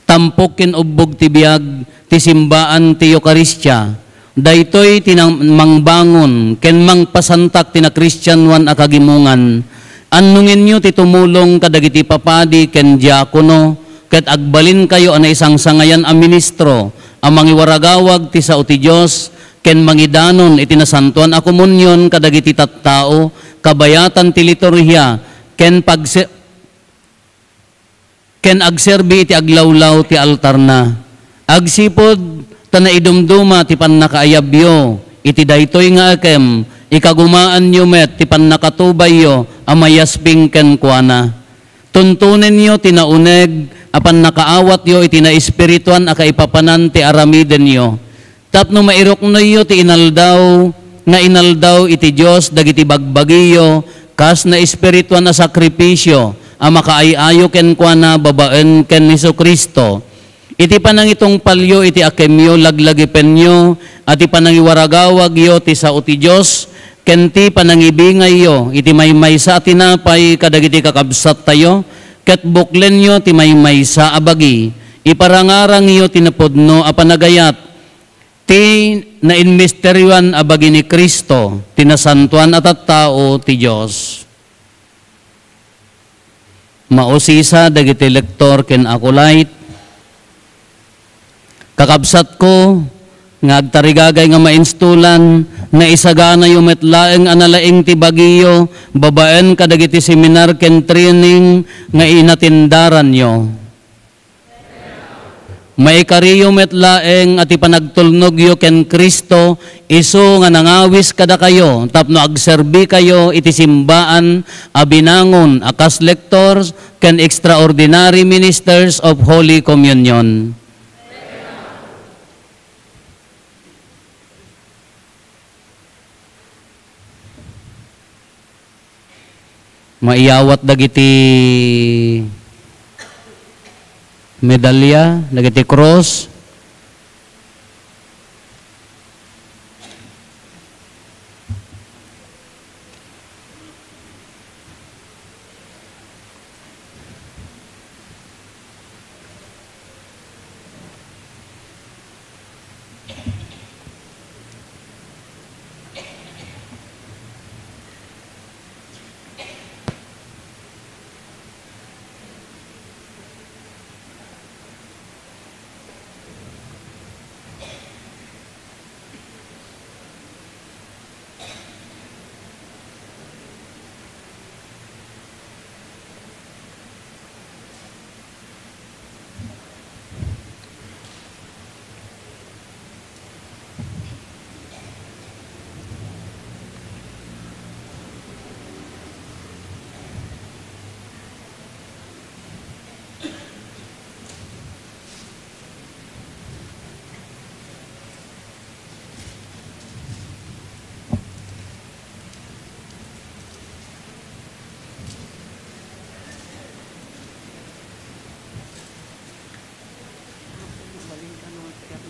Tampok ken ubbog ti biag ti simbaan ti Eucharistia. Daytoy tinamangbangon ken mangpasantak tina Christian wan akagimungan. Annungin nyo ti tumulong kadagiti papadi ken diakono ket agbalin kayo ana isang sangayan a ministro ang mangiwaragawag ti sao ti Dios ken mangidanon iti nasantuan a komunyon kadagiti tattao kabayatan ti liturhiya ken agserbi iti aglawlaw ti altar na. Agsipod tanaidumduma ti pannakaayabyo iti daytoy nga akem ikagumaan nyo met ti pannakatubay yo amayasping ken kuana. Tuntunin nyo tinauneg apan nakaawat yo iti na espirituan akaipapanan ti aramiden yo. Tapno mairok no yo ti inaldaw nga inaldaw iti Dios dagiti bagbagiyo kas na espirituan na sakripisyo ang makaayayo ken kuana babaen ken Jesucristo. Iti panangitong palyo iti akemyo laglagipen yo at ipanangiwaragawag yo ti sao ti Dios ken ti panangibingay yo iti maymaysa tinapay kadagiti kakabsat tayo ket buklen yo ti maymaysa abagi iparangarang yo tinapodno a panagayat ti nainmisteryuan abagi ni Kristo tinasantuan at tao ti Dios. Mausisa dagiti lektor ken acolyte kakabsat ko nga agtarigagay nga mainstulan na isagana yung metlaeng analaing ti bagiyo babaen kadagiti seminar ken training nga inatindaran yo. Maikariyo metlaeng at ipanagtulnog yo ken Kristo iso nga nangawis kada kayo tapno agserbi kayo iti simbaan abinangon akas lectors ken extraordinary ministers of Holy Communion. Maiyawat dagiti medalya, dagiti cross.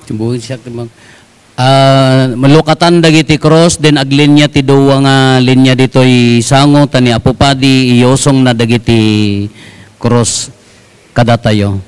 Buhin siya malukatan dagiti cross den aglinya ti duwa nga linya ditoy sango tani apupadi iyosong na dagiti cross kada tayo.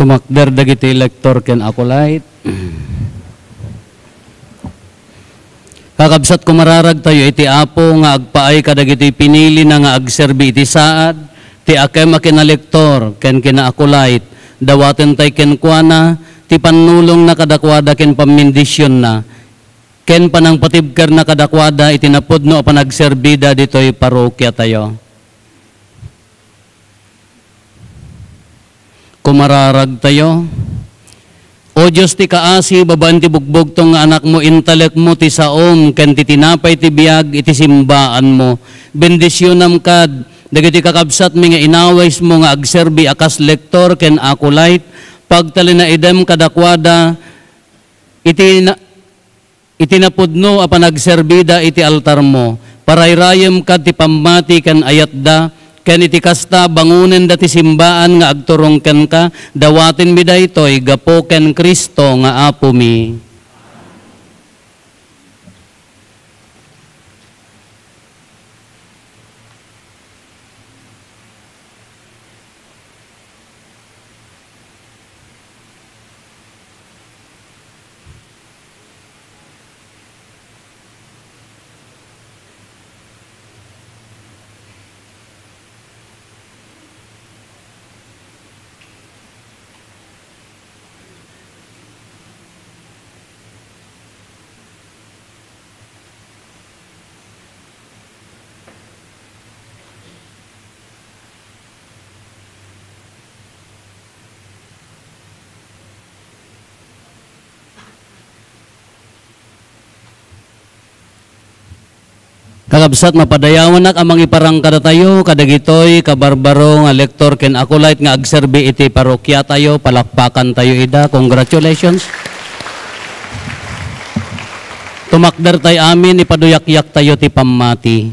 Tumakder dagiti elector ken acolyte. Kakabsat kumararag tayo iti Apo nga agpaay kadagiti pinili na nga agserbi iti saad, ti akem a kinalektor ken kina-acolyte, dawaten tay ken kuana, ti panulong na kadakwada ken pamindisyon na, ken panang patibker na kadakwada iti napudno a panagserbida ditoy parokya tayo. Kumararag tayo. O Diyos ti kaasi, babaan ti bugbog tong anak mo, intalek mo ti saom, ken ti tinapay ti biyag, iti simbaan mo. Bendisyonam kad, dagiti kakabsat mi nga inaways mo nga agserbi akas lektor ken acolyte, pagtali na idem kadakwada, iti napudno a panagserbida iti altar mo, parayrayem kad ti pamati ken ayatda, ken iti kasta bangunen dati simbaan nga agturong ken ka, dawatin mi daytoy gapo ken Kristo nga Apo mi. Kakabsat mapadayawan nak amang iparang kada tayo, kadagitoy, kabarbaro nga lektor ken acolyte nga agserbi iti parokya tayo, palakpakan tayo ida. Congratulations. Tumakder tayo amin, ipaduyak-yak tayo ti pamati.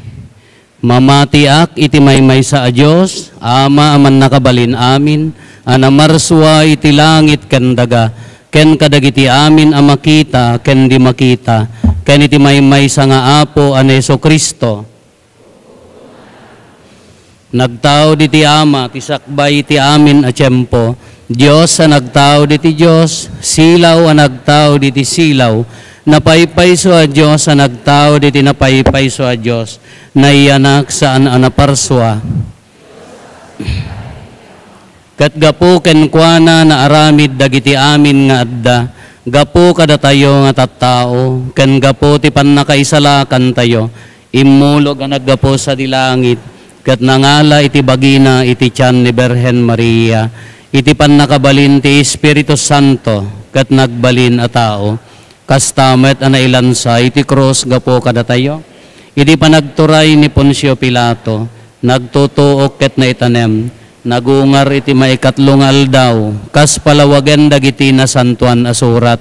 Mamatiak iti maymay sa Diyos, ama aman nakabalin amin, anamarswa iti langit ken daga, ken kadagiti amin a makita ken di makita, ken iti maymay sa nga Apo a Hesu Kristo. Nagtao diti ama, ti sakbay ti amin a tiyempo, Diyos a nagtao diti Diyos, silaw a nagtao diti silaw, napaypayso a Diyos a nagtao diti napaypayso a Diyos, naiyanak saan a naparswa. Kat gapo ken kuana na aramid dagiti amin nga adda, gapo kada tayo nga tattao, ken gapo ti pannakaisalakan tayo, immulog ang naggapo sa dilangit, kat nangala iti bagina iti tiyan ni Berhen Maria, iti pannakabalin ti Espiritu Santo, kat nagbalin a tao, kastamet a nailansa iti cross gapo kada tayo, iti panagturay ni Poncio Pilato, nagtutuok ket na itanem, nagungar iti maikatlong aldaw, kas palawagan dagiti na santuan asurat,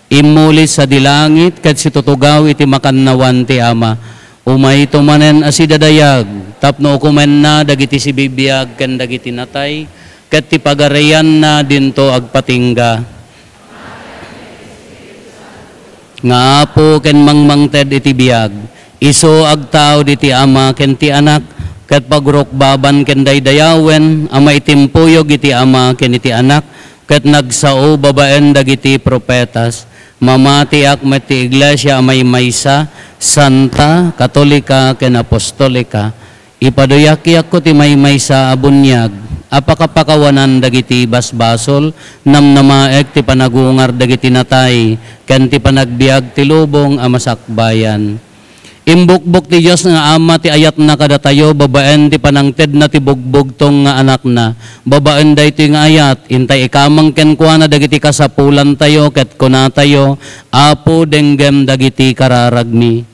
imulis sa dilangit, kat situtugaw iti makannawan ti ama, umay tumanen asidadayag, tapno ukumen na dagiti si bibiyag, ken dagiti natay, kat ti pagarayan na dinto agpatingga. Nga Apo ken mangmangted iti biyag, iso agtao diti ama ken ti anak, kat pagrukbaban ken daydayawen, ama itimpuyog iti ama ken iti anak, kat nagsao babaen dagiti propetas, mamatiak met ti iglesia amay maysa, santa, katolika ken apostolika, ipaduyak-yak ko ti maymaysa abunyag, apakapakawanan dagiti basbasol, namnamaek ti panagungar dagiti natay, ken ti panagbiag ti lubong a masakbayan. Imbukbok ti Diyos nga ama ti ayat na kada tayo, babaen ti panangted na ti bugbog tong nga anak na, babaen day ti nga ayat, intay ikamang ken kuana dagiti kasapulan tayo, ket kuna tayo, Apo denggem dagiti kararagmi.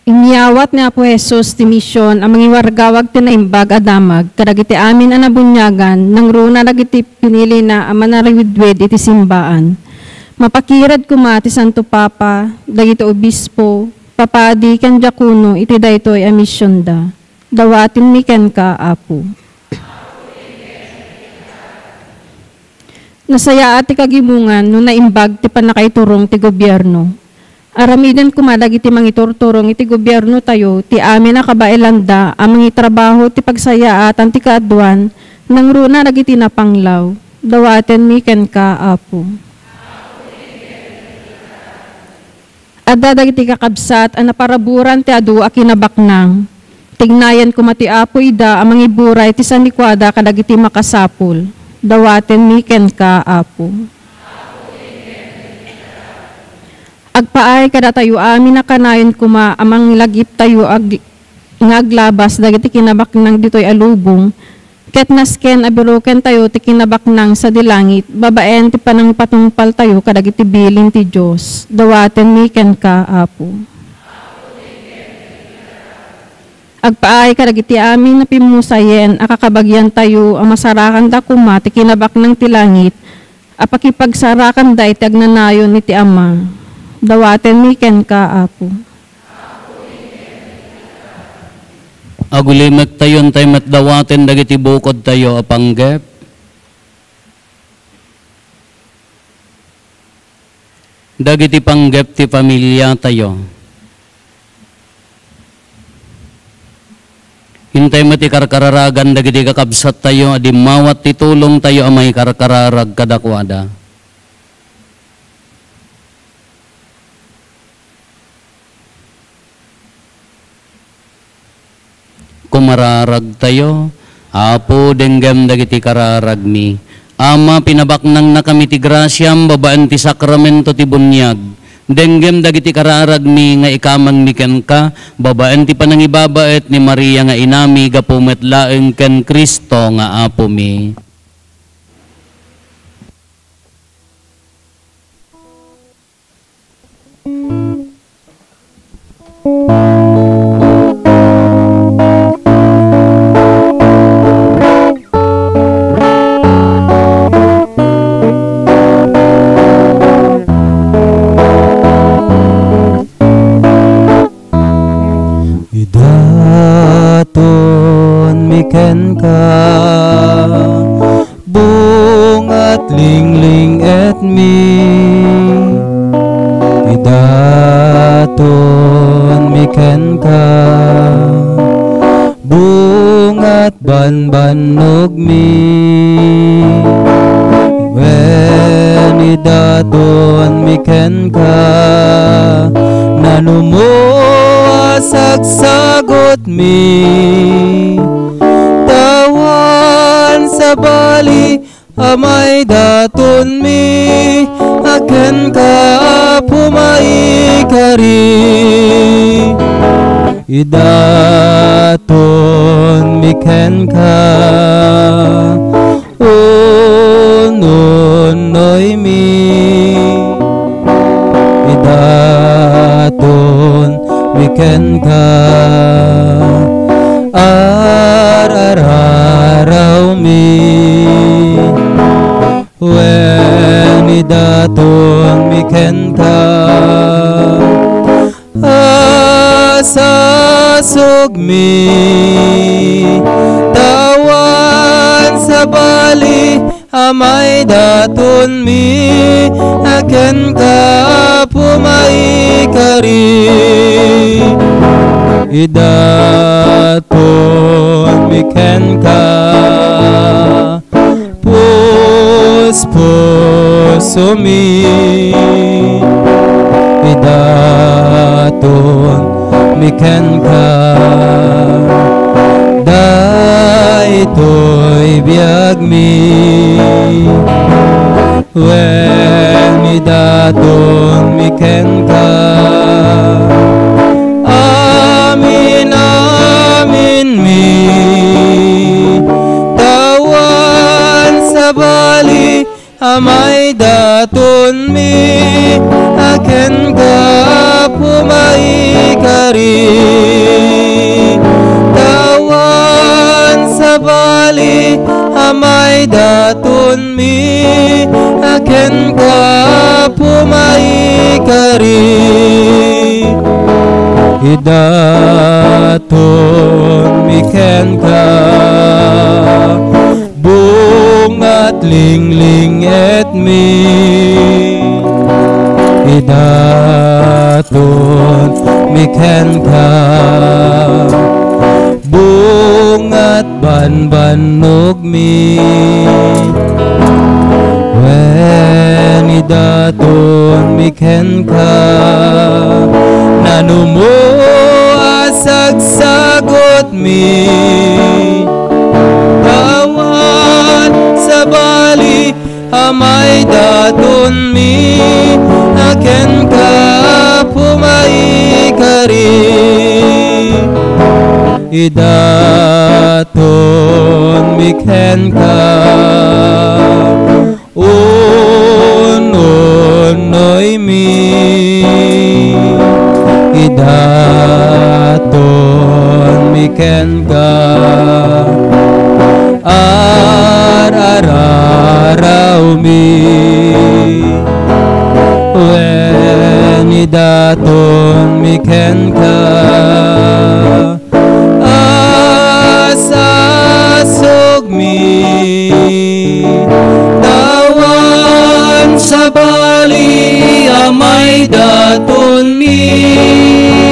Inyawat ni Apo Jesus ti misyon ang mangiwargawag ti naimbag adamag, kadagiti amin ang nabunyagan, nang runa dagiti pinili na ang manariwidwid iti simbaan. Mapakirad kumati Santo Papa, dagito obispo, papadi ken diakono iti daytoy a misyon da. Dawatin mi ken ka, Apo. Nasaya ati kagimungan no naimbag ti panakaiturong ti gobyerno. Aramidan kumadag iti mangiturturong iti gobyerno tayo, ti amin na kabailanda, ang mga trabaho ti pagsayaatan ti kaadwan, nang runa nagiti napanglaw. Dawaten mi ken ka, Apo. Adda dagiti kakabsat, ang naparaburan ti adu a kinabaknang. Tignayan kumati Apo ida, ang mga iburay ti sanikwada kadagiti makasapul. Dawaten mi ken ka, Apo. Agpaay kada tayo amin na kanayon kuma amang lagip tayo ngaglabas dagiti kinabaknang ditoy alubong ket nasken abiruken tayo ti kinabaknang sa dilangit babaen ti panang patungpal tayo kadagiti bilin ti Dios dawaten mi ken ka, Apo. Agpaay kadagiti amin na pimusayen akakabagyan tayo ang masarakan da kuma ti kinabaknang ti langit apakipagsarakan da iti agnanayon ni ti Ama. Dawaten mi ken ka, Apo. Agulimek tayon tayo met dawaten dagiti bukod tayo apanggep. Dagiti panggep ti pamilya tayo. Hintay mo ti karkararagan dagiti kakabsat tayo adi mawat ti tulong tayo amay karkararag kadakwada. Kumararag tayo, Apo denggem dagiti kararag mi. Ama pinabaknang na kami ti grasyam, babaan ti sakramento ti bunyag. Denggem dagiti kararag mi nga ikamang mi ken ka, babaan ti panangibabaet ni Maria nga inami gapumet laeng ken Kristo nga Apo mi. Ken ka bungat lingling et mi idaton mi ken ka bungat banbanog mi wen idaton mi ken ka nanumo asagsagot mi sa bali amay daton mi aken ka pumaikari idaton mi ken ka unonoy mi idaton mi ken ka araraw mi wen idaton mi ken ka asasog mi tawan sa bali amay daton mi aken ka pumaikari idaton mi ken ka puspuso mi idaton mi ken ka daytoy biag mi wen idaton mi ken ka amin amin mi tawan sa bali amay daton mi aken ka pumaikari tawan sa bali amay daton mi aken ka pumaikari idaton mi ken ka bungat lingling et mi daton miken ka bungat banbanog mi weni daton miken ka nanumo asagsagot mi kawan sa bali amay daton mi aken ka pumaikari idaton miken ka unoy mi idaton miken ka araraw mi weni daton miken ka asasog mi tawan sa bali amay daton mi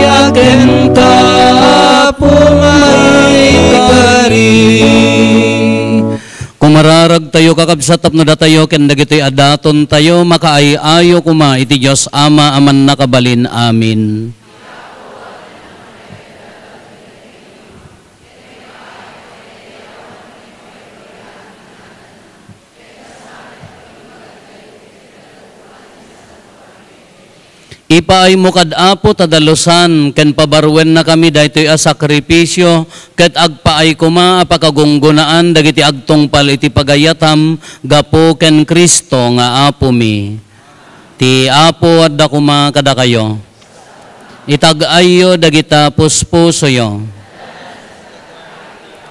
aken ka pumaikari Kumararag tayo kakabsatap no datayo ken dagitoy adaton tayo makaayayo kuma iti Dios Ama aman nakabalin. Amin. Ipaay mo kad apo tadalusan ken pabarwen na kami daytoy a sakripisyo ket agpaay kuma apakagunggunaan dagiti agtungpal iti pagayatam gapo ken Kristo nga apo mi. Ti apo adda kuma kada kayo. Itag-ayo dagita puspusoyo.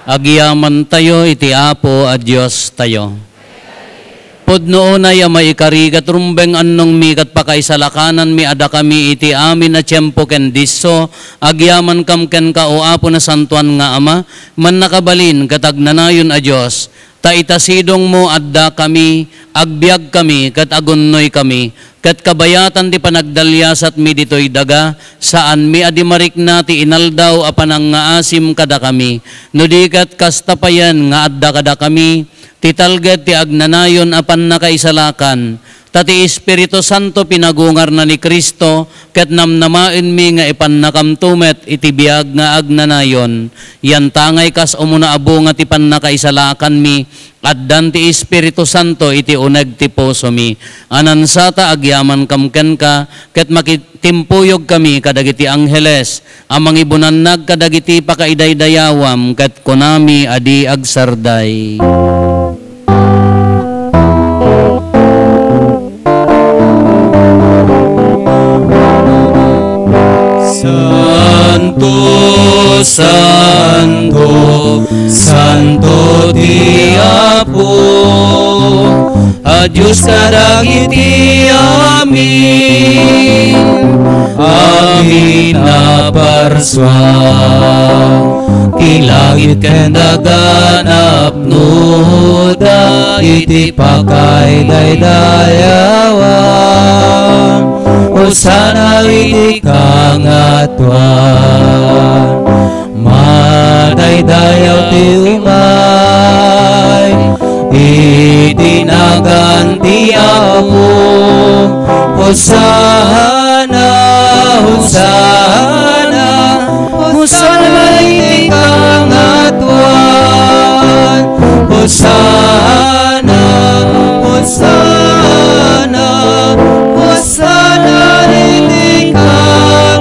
Agyaman tayo iti apo a Dios tayo. Pudno na ya maikarigat rumbeng annong mi kat pakaisalakanan mi ada kami iti amin na tiyempo ken disso agyaman kam ken ka o apo na santuan nga ama man nakabalin katag nanayon a Dios ta itasidong mo adda kami agbiag kami kat agunnoy kami kat kabayatan ti panagdalyasat mi ditoy daga saan mi adi marikna ti inaldaw a panang nga asim kada kami no di kat kastapayan nga adda kada kami titalgad ti agnanayon apan nakaisalakan, tati Espiritu Santo pinagungar na ni Kristo, ket namnamain mi nga ipan nakamtumet iti biag nga agnanayon, yan tangay kas umuna abo nga ti pan nakaisalakan mi, addan ti Espiritu Santo iti uneg ti puso mi. Anansata agyaman kamken ka, ket makitimpuyog kami kadagiti angheles, amang ibunannag kadagiti pakaidaydayawam, ket kunami adi agsarday. Santo, Santo, Santo ti Apo, a Diyos kadagiti amin, amin na parswa, ti langit ken daganap nuda, iti pakaidaydayawam, Hosana iti kangatuan, madaydayaw ti umay, itinaganti Apo. Hosana, Hosana, Hosana iti kangatuan, Hosana, Hosana, Hosana iti kangatuan.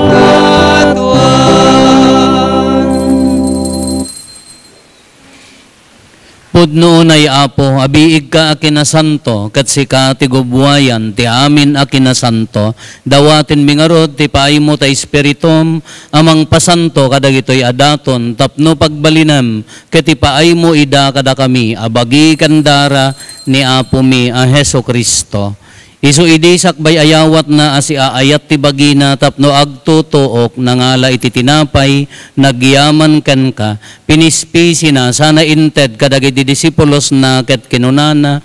Pudno nay Apo, abiig ka akinasanto, kat sika ti gubwayan, ti amin akinasanto, dawatin mingarod, ti paimo ta Espiritum, amang pasanto kadagitoy adaton, tapno pagbalinam, ket ti paimo ida kada kami, abagi kandara ni Apo mi a Heso Kristo. Isu idi sakbay ayawat na asi aayat ti bagina tapno agtutuok nangala iti tinapay nagyaman ken ka pinispisi na sana inted kadagiti disipulos na ket kinunana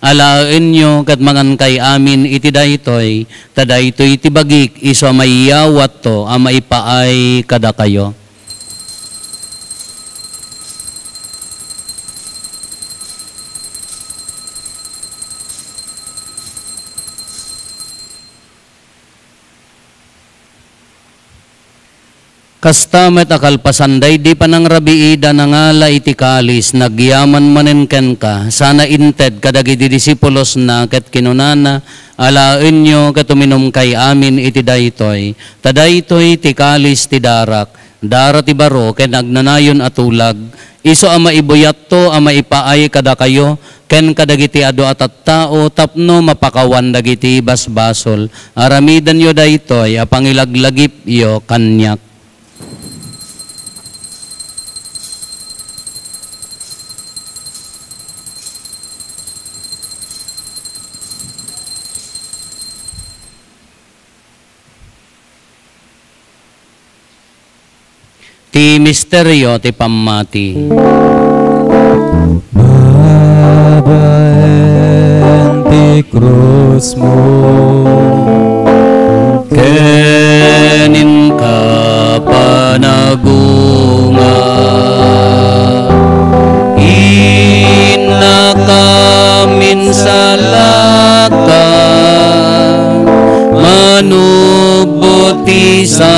Alaen nyo kat mangan kay amin iti daytoy, tadaytoy iti bagik, iso maiyawat to, maipaay kada kayo. Kasta met akalpasanday di panang rabiida nangala iti kalis nagyaman manen ken ka sana inted kadagiti disipulos na ket kinunana alaen nyo ket uminom kay amin iti daytoy tadaytoy ti kalis ti darak ti baro ken agnanayon atulag iso ama ibuyat to ama ipaay kada kayo ken kadagiti adu at tao tapno mapakawan dagiti basbasol aramidan yo daytoy apangilaglagip yo kanyak. Ti misteryo ti pamati. Babaen ti krus mo, kenin ka panagunga, inakamin sa lakad, manubuti sa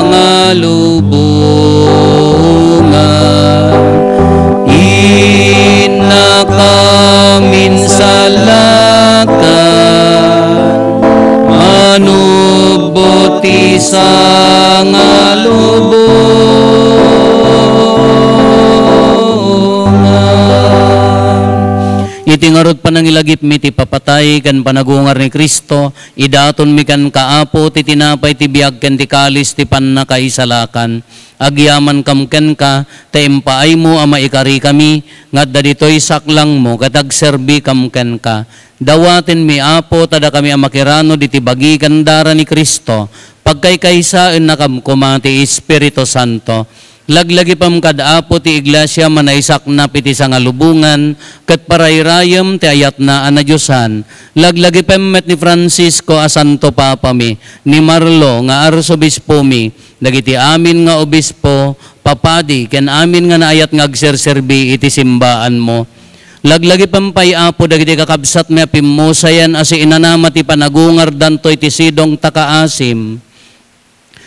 ngalubungan, inakamin sa lakad, manubuti sa ngalubungan. Itingarod panangilagip mi ti papatay kan panagungar ni Kristo, idaton mi kan kaapo ti tinapay ti biag ken ti kalis ti pannakaisalakan. Agyaman kamken ka, taimpaay mo ama ikari kami, ngadda ditoy saklang mo, katagserbi kamken ka. Dawaten mi apo, tada kami amakirano diti bagi kandara ni Kristo, pagkaykaysaan na kamkuma ti Espiritu Santo. Laglagi pam kadapo ti iglesia manaisak na piti sa ngalubungan, kat parayrayam ti ayat na anadyosan. Laglagi pam met ni Francisco a Santo Papa mi, ni Marlo nga arsobispo mi, dagiti amin nga obispo, papadi, ken amin nga naayat nga agserserbi iti simbaan mo. Laglagi pampay apo dagiti kakabsat mi apimmusayan asi inanama ti panagungar danto iti sidong takaasim.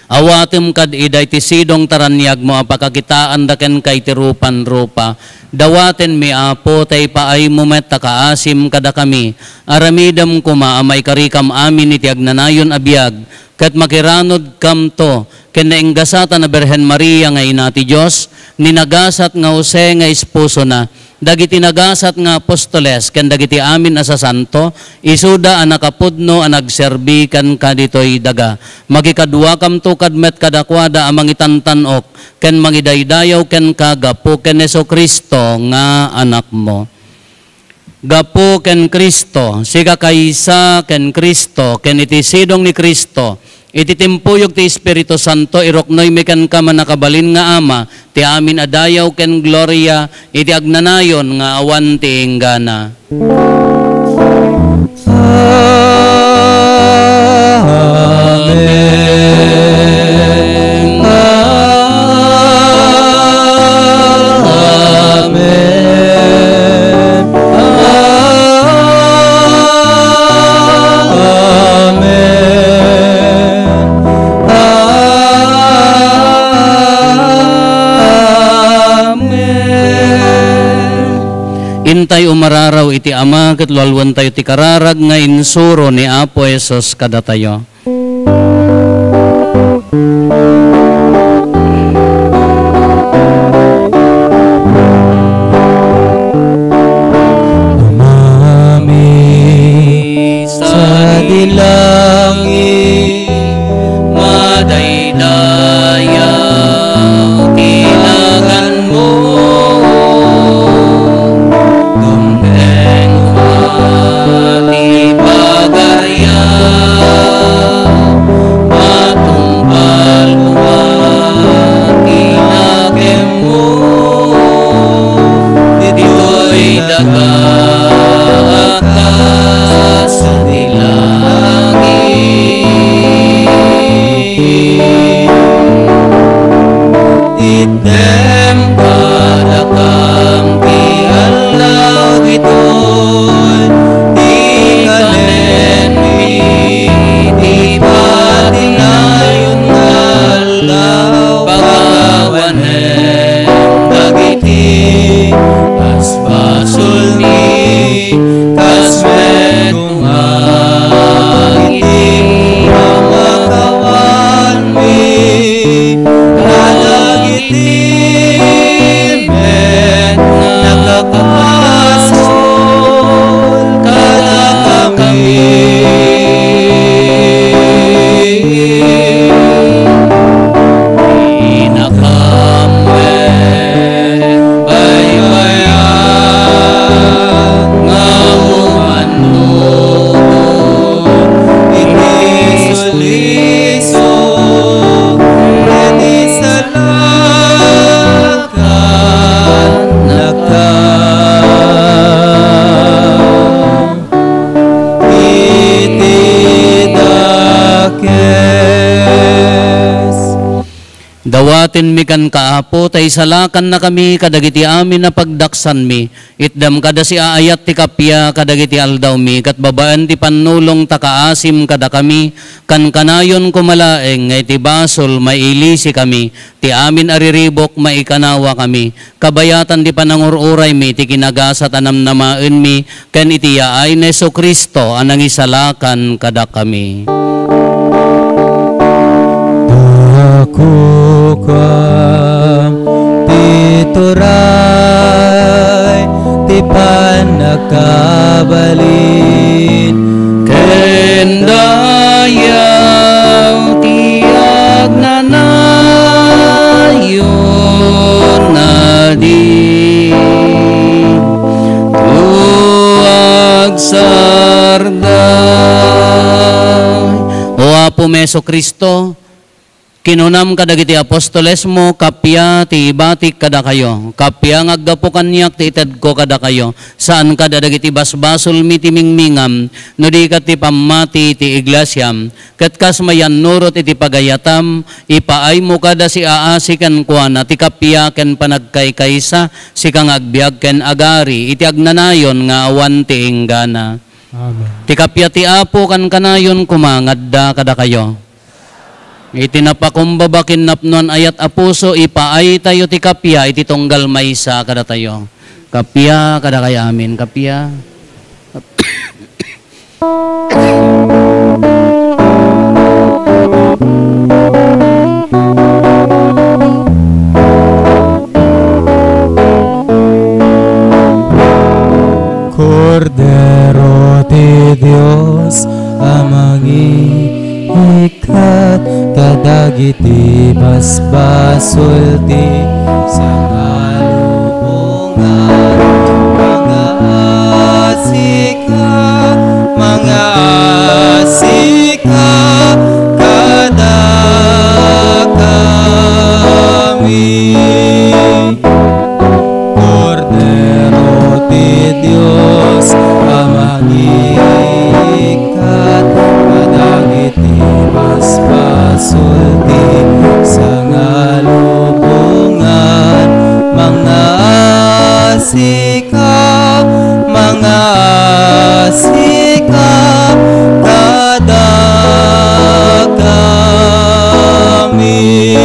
Awatem kad iday ti sidong taranyag mo apakakitaan daken kay ti rupan-rupa. Dawaten mi apo tay paay mo met takaasim kada kami. Aramidam kuma amay karikam amin iti agnanayon abiyag. Kat makiranod kam to ken nainggasatan na Berhen Maria nga ina ti Dios, ninagasat nga Jose nga esposo na. Dagiti nagasat nga apostoles ken dagiti amin asa santo isuda ang nakapudno ang nagserbi kan kaditoy daga magikadwa kam to kadmet kadakwada amang itantanok ken mangidaydayaw ken kagapo ken Jesucristo nga anak mo. Gapo ken Kristo siga kaysa ken Kristo ken iti sidong ni Kristo iti timpuyog ti Espiritu Santo iroknoy mekan ka manakabalin nga ama ti amin adayaw ken gloria iti agnanayon nga awan ti inggana. Amen. Intay umararaw iti ama ket lalwan tayo ti kararag nga insuro ni Apo Jesus kada tayo. Umami sa dilangit, madaydaya kilangan mo. item kadakam ti Allah itoy, di kanen mi, di patinayon ngalaw, pagawanen dagiti, asbasul mi, kasmet kumangiti, pamakawan mi, kadagiti, men nakakapasol, kada kami. Dawatin mi kan kaapo, tay salakan na kami kadagiti amin na pagdaksan mi. Itdam kada si aayat ti kapya kadagiti aldaw mi, kat babaan ti panulong takaasim kada kami, kan kanayon kumalaeng, ngay ti basol mailisi kami, ti amin ariribok maikanawa kami. Kabayatan ti panangururay mi, ti kinagasa tanamnamaen mi, ken iti yaay na Jesu Kristo anang isalakan kada kami. Kukam tituray ti panakabalin Kendayaw tiag nanayon na di tuag sarday. O Apo Meso Kristo, kinunam kadagiti apostoles mo, kapya ti ibatik kada kayo. Kapya ngaggapo kanyak ti ited ko kada kayo. Saan kada dagiti basbasol mi ti mingmingam, no di kat ti pamati ti iglesyam. Kat kas mayan nurot iti pagayatam, ipaay mo kada si aasi ken kuana, ti kapya ken panagkaykaysa, si kang agbiag ken agari, iti agnanayon nga awan ti inggana. Amen. Ti kapya ti Apo kan kanayon kumangadda kada kayo. Itinapakumbabakin napnon ayat apuso, ipaay tayo ti kapya, iti tunggal maysa kada tayo. Kapya kada kaya amin, kapya. Cordero ti Dios amangi ikat kadagiti basbasol ti sangalubongan, mga asika kada kami. Cordero ti Dios amangikat kadagiti basbasol ti sangalubongan, mga asika kada kami.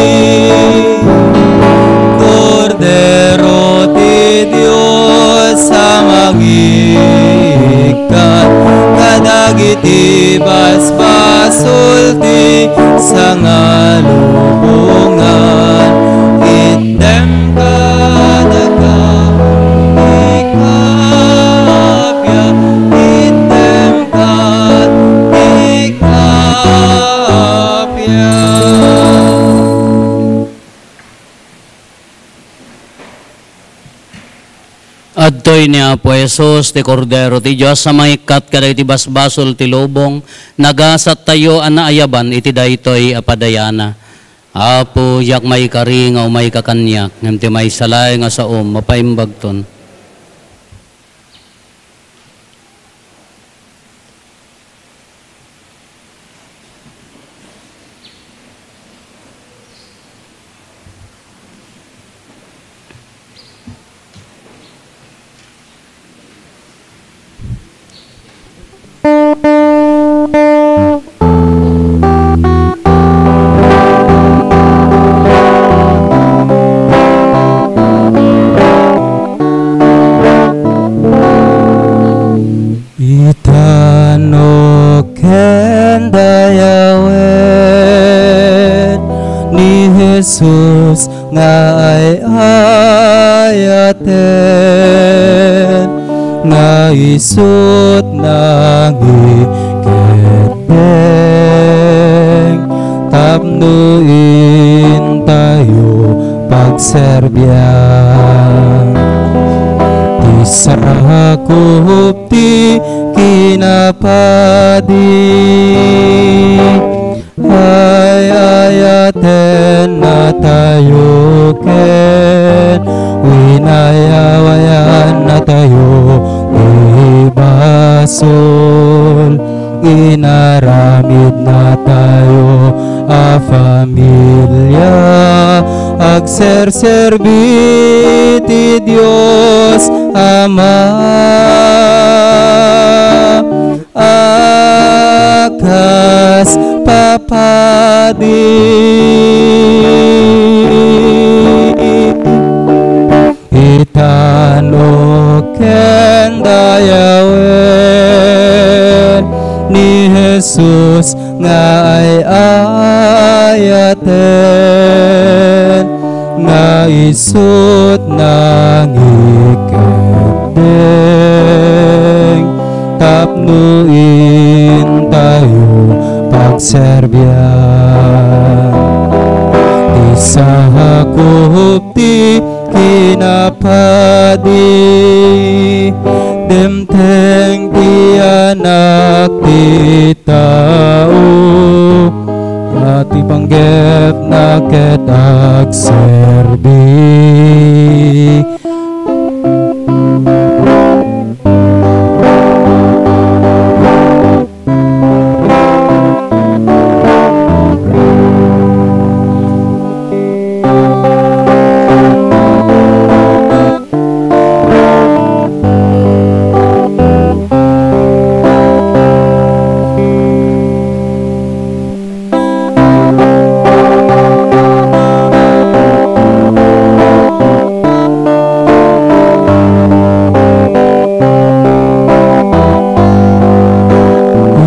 Cordero ti Dios amangikat kadagiti basbasol ti sangalubongan, item kada kami kapya, item kami kapya. Adtoy ni Apo Jesus, ti Cordero ti Diyos, sa mahikat kadagiti basbasol ti lubong, nagasat tayo anaayaban, iti daytoy apadayana. Apo, yak may kari nga umay kakanyak, ngam ti may salay nga sa mapaimbagton. nga ayaten nga isut nangiketeng tapnuin tayo pagserbyan ti sakop ti kinapadi ay ayaten na tayo ken winayawayan na tayo ibasol inaramid na tayo a familia agserserbi ti Dios Ama akas papadi itanoken dayawen ni Jesus nga ay ayaten nga isut nangiketeng tapnuin tayo pagserbyan ti sakop ti kinapadi demteng ti anak ti tao at ipanggep na ket agserbi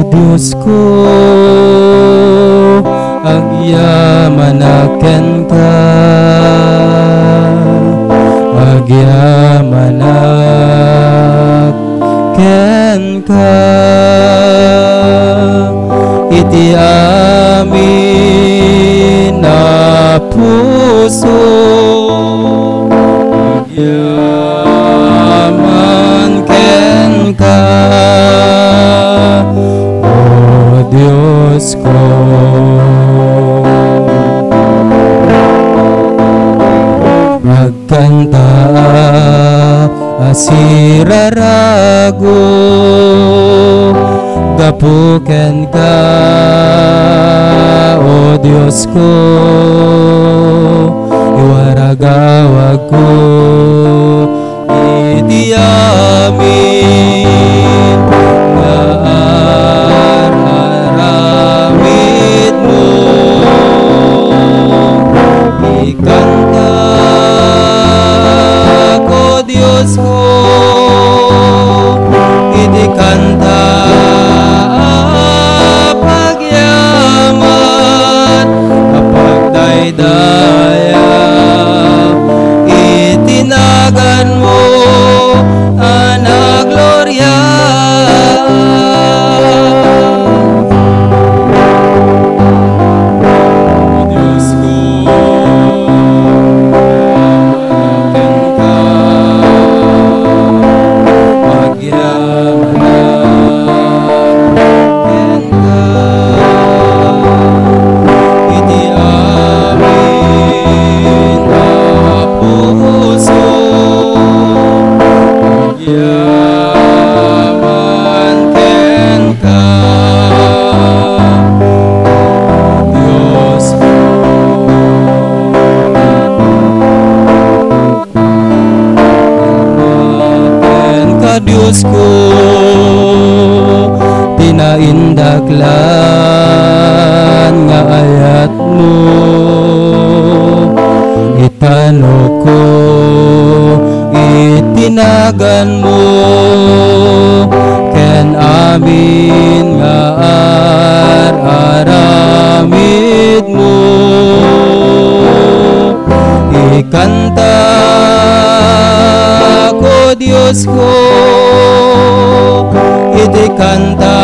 Diyos ko, agyamanaken ka, agyamanaken ka, iti amin na puso, agyamanken ka, Diyos ko. Magkanta asirarago gapuken ka o Diyos ko iwaragawag ko iti amin nga aramid mo ikanta ko Diyos ko iti kanta pagyaman kapagdaydaya itinagan mo ana gloria Diyos ko Diyos ko tinaindaklan nga ayat mo itano ko itinagan mo ken amin nga aramid mo ikanta ko Diyos ko, iti kanta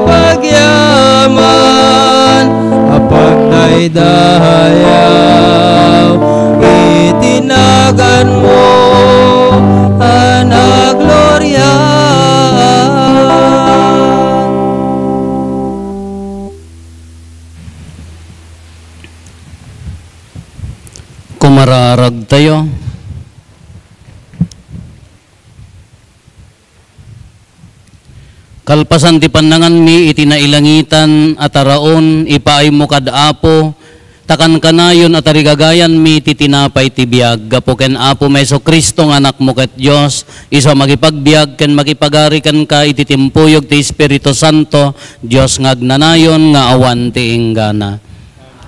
pagyaman, apagdaydayaw, itinagan mo, anak Gloria. Kumararag tayo. Kalpasan ti panangan mi iti nailangitan at araon ipaay mo kadapo takan kanayon at arigagayan mi iti tinapay ti biag gapo ken Apo Meso Kristo nga anak mo ket Dios iso magipagbiag ken magipagari ken ka iti timpuyog ti Espiritu Santo Dios nga agnanayon nga awan ti inggana.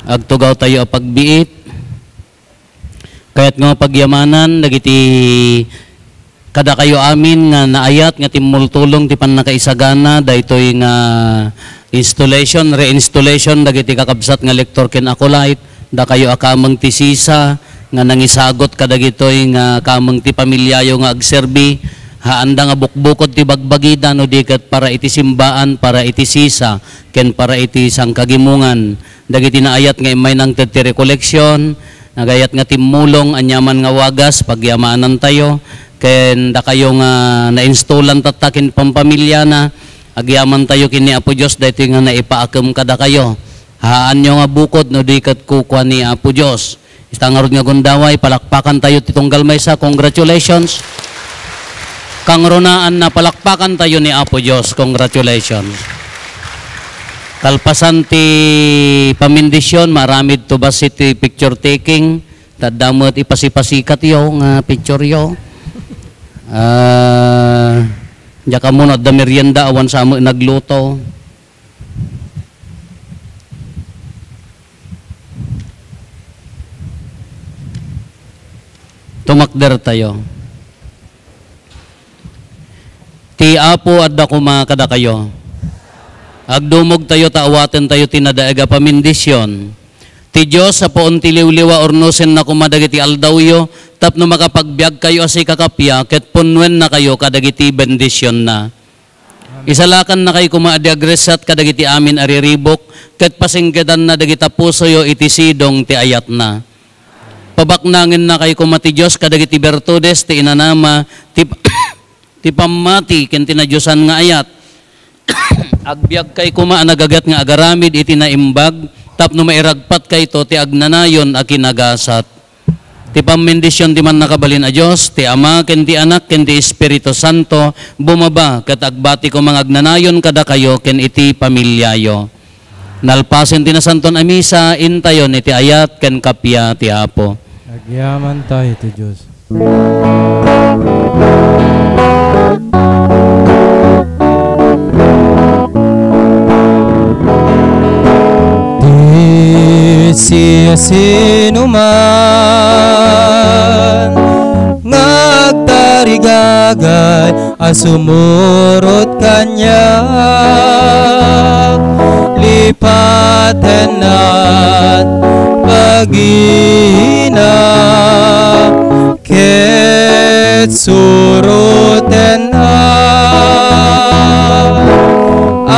Agtugaw tayo a pagbiit kayat nga pagyamanan dagiti kada kayo amin nga naayat nga timultulong ti pannakaisagana daytoy nga installation, reinstallation dagiti kakabsat nga lektor ken acolyte da kayo akamang ti sisa nga nangisagot kadagitoy nga kamang ti pamilyayo nga agserbi haanda nga bukbukod ti bagbagida no diket para iti simbaan para iti sisa ken para iti sangkagimungan dagiti naayat nga imay nang ti recollection nagayat nga timulong anyaman nga wagas pagyamanan tayo ken da kayo nga na-installan tatakin pampamilya na agyaman tayo kini Apo Dios daytoy nga naipaakem kada kayo haan nyo nga bukod no diket kukwa ni Apo Dios istangarod nga gundaway palakpakan tayo ti tunggal maysa congratulations kang runaan na palakpakan tayo ni Apo Dios congratulations kalpasan ti pamindisyon maramid to basit ti picture taking tadamot ipasipasikat yo nga picture yo Jaka mo na da merienda awan sa mo nagluto. Tumakder tayo. Ti Apo adda kumakada kayo. Agdumog tayo taawaten tayo tinadaaga pamindisyon. Ti Diyos sa poon ti liwliwa ornosen na kumadagiti aldawyo tapno makapagbiag kayo asay kakapya ket punwen na kayo kadagiti bendisyon na. Isalakan na kayo kumaadi agresat kadagiti amin ariribok ket pasingkedan na dagita pusoyo iti sidong ti ayat na. Pabaknangin na kayo kumati Diyos kadagiti bertudes ti inanama ti pamati ken tinadyosan nga ayat. Agbiag kay kuma nagagat nga agaramid iti naimbag tapno mairagpat kay to ti agnanayon a kinagasat. Ti pamindisyon ti man nakabalin a Dios, ti Ama ken ti Anak ken ti Espiritu Santo bumaba ket agbati ko mga agnanayon kada kayo ken iti pamilyayo. Nalpasen ti nasanton a misa intayon iti ayat ken kapya ti Apo. Agyaman tayo ti Dios. Sino man ngagtarigagay asumurot kanya lipaten at pagina ket suruten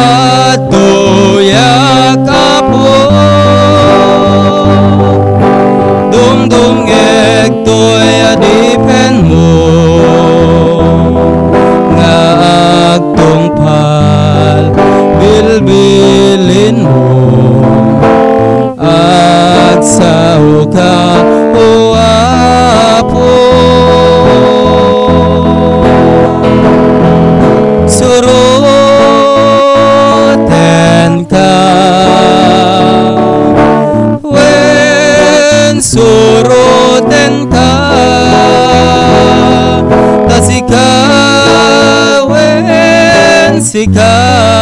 at doyak apo dungdung toy adipen mo nga agtungpal bilbilin mo agsaw ka o Apo suruten ka suruten ka tasikawen sika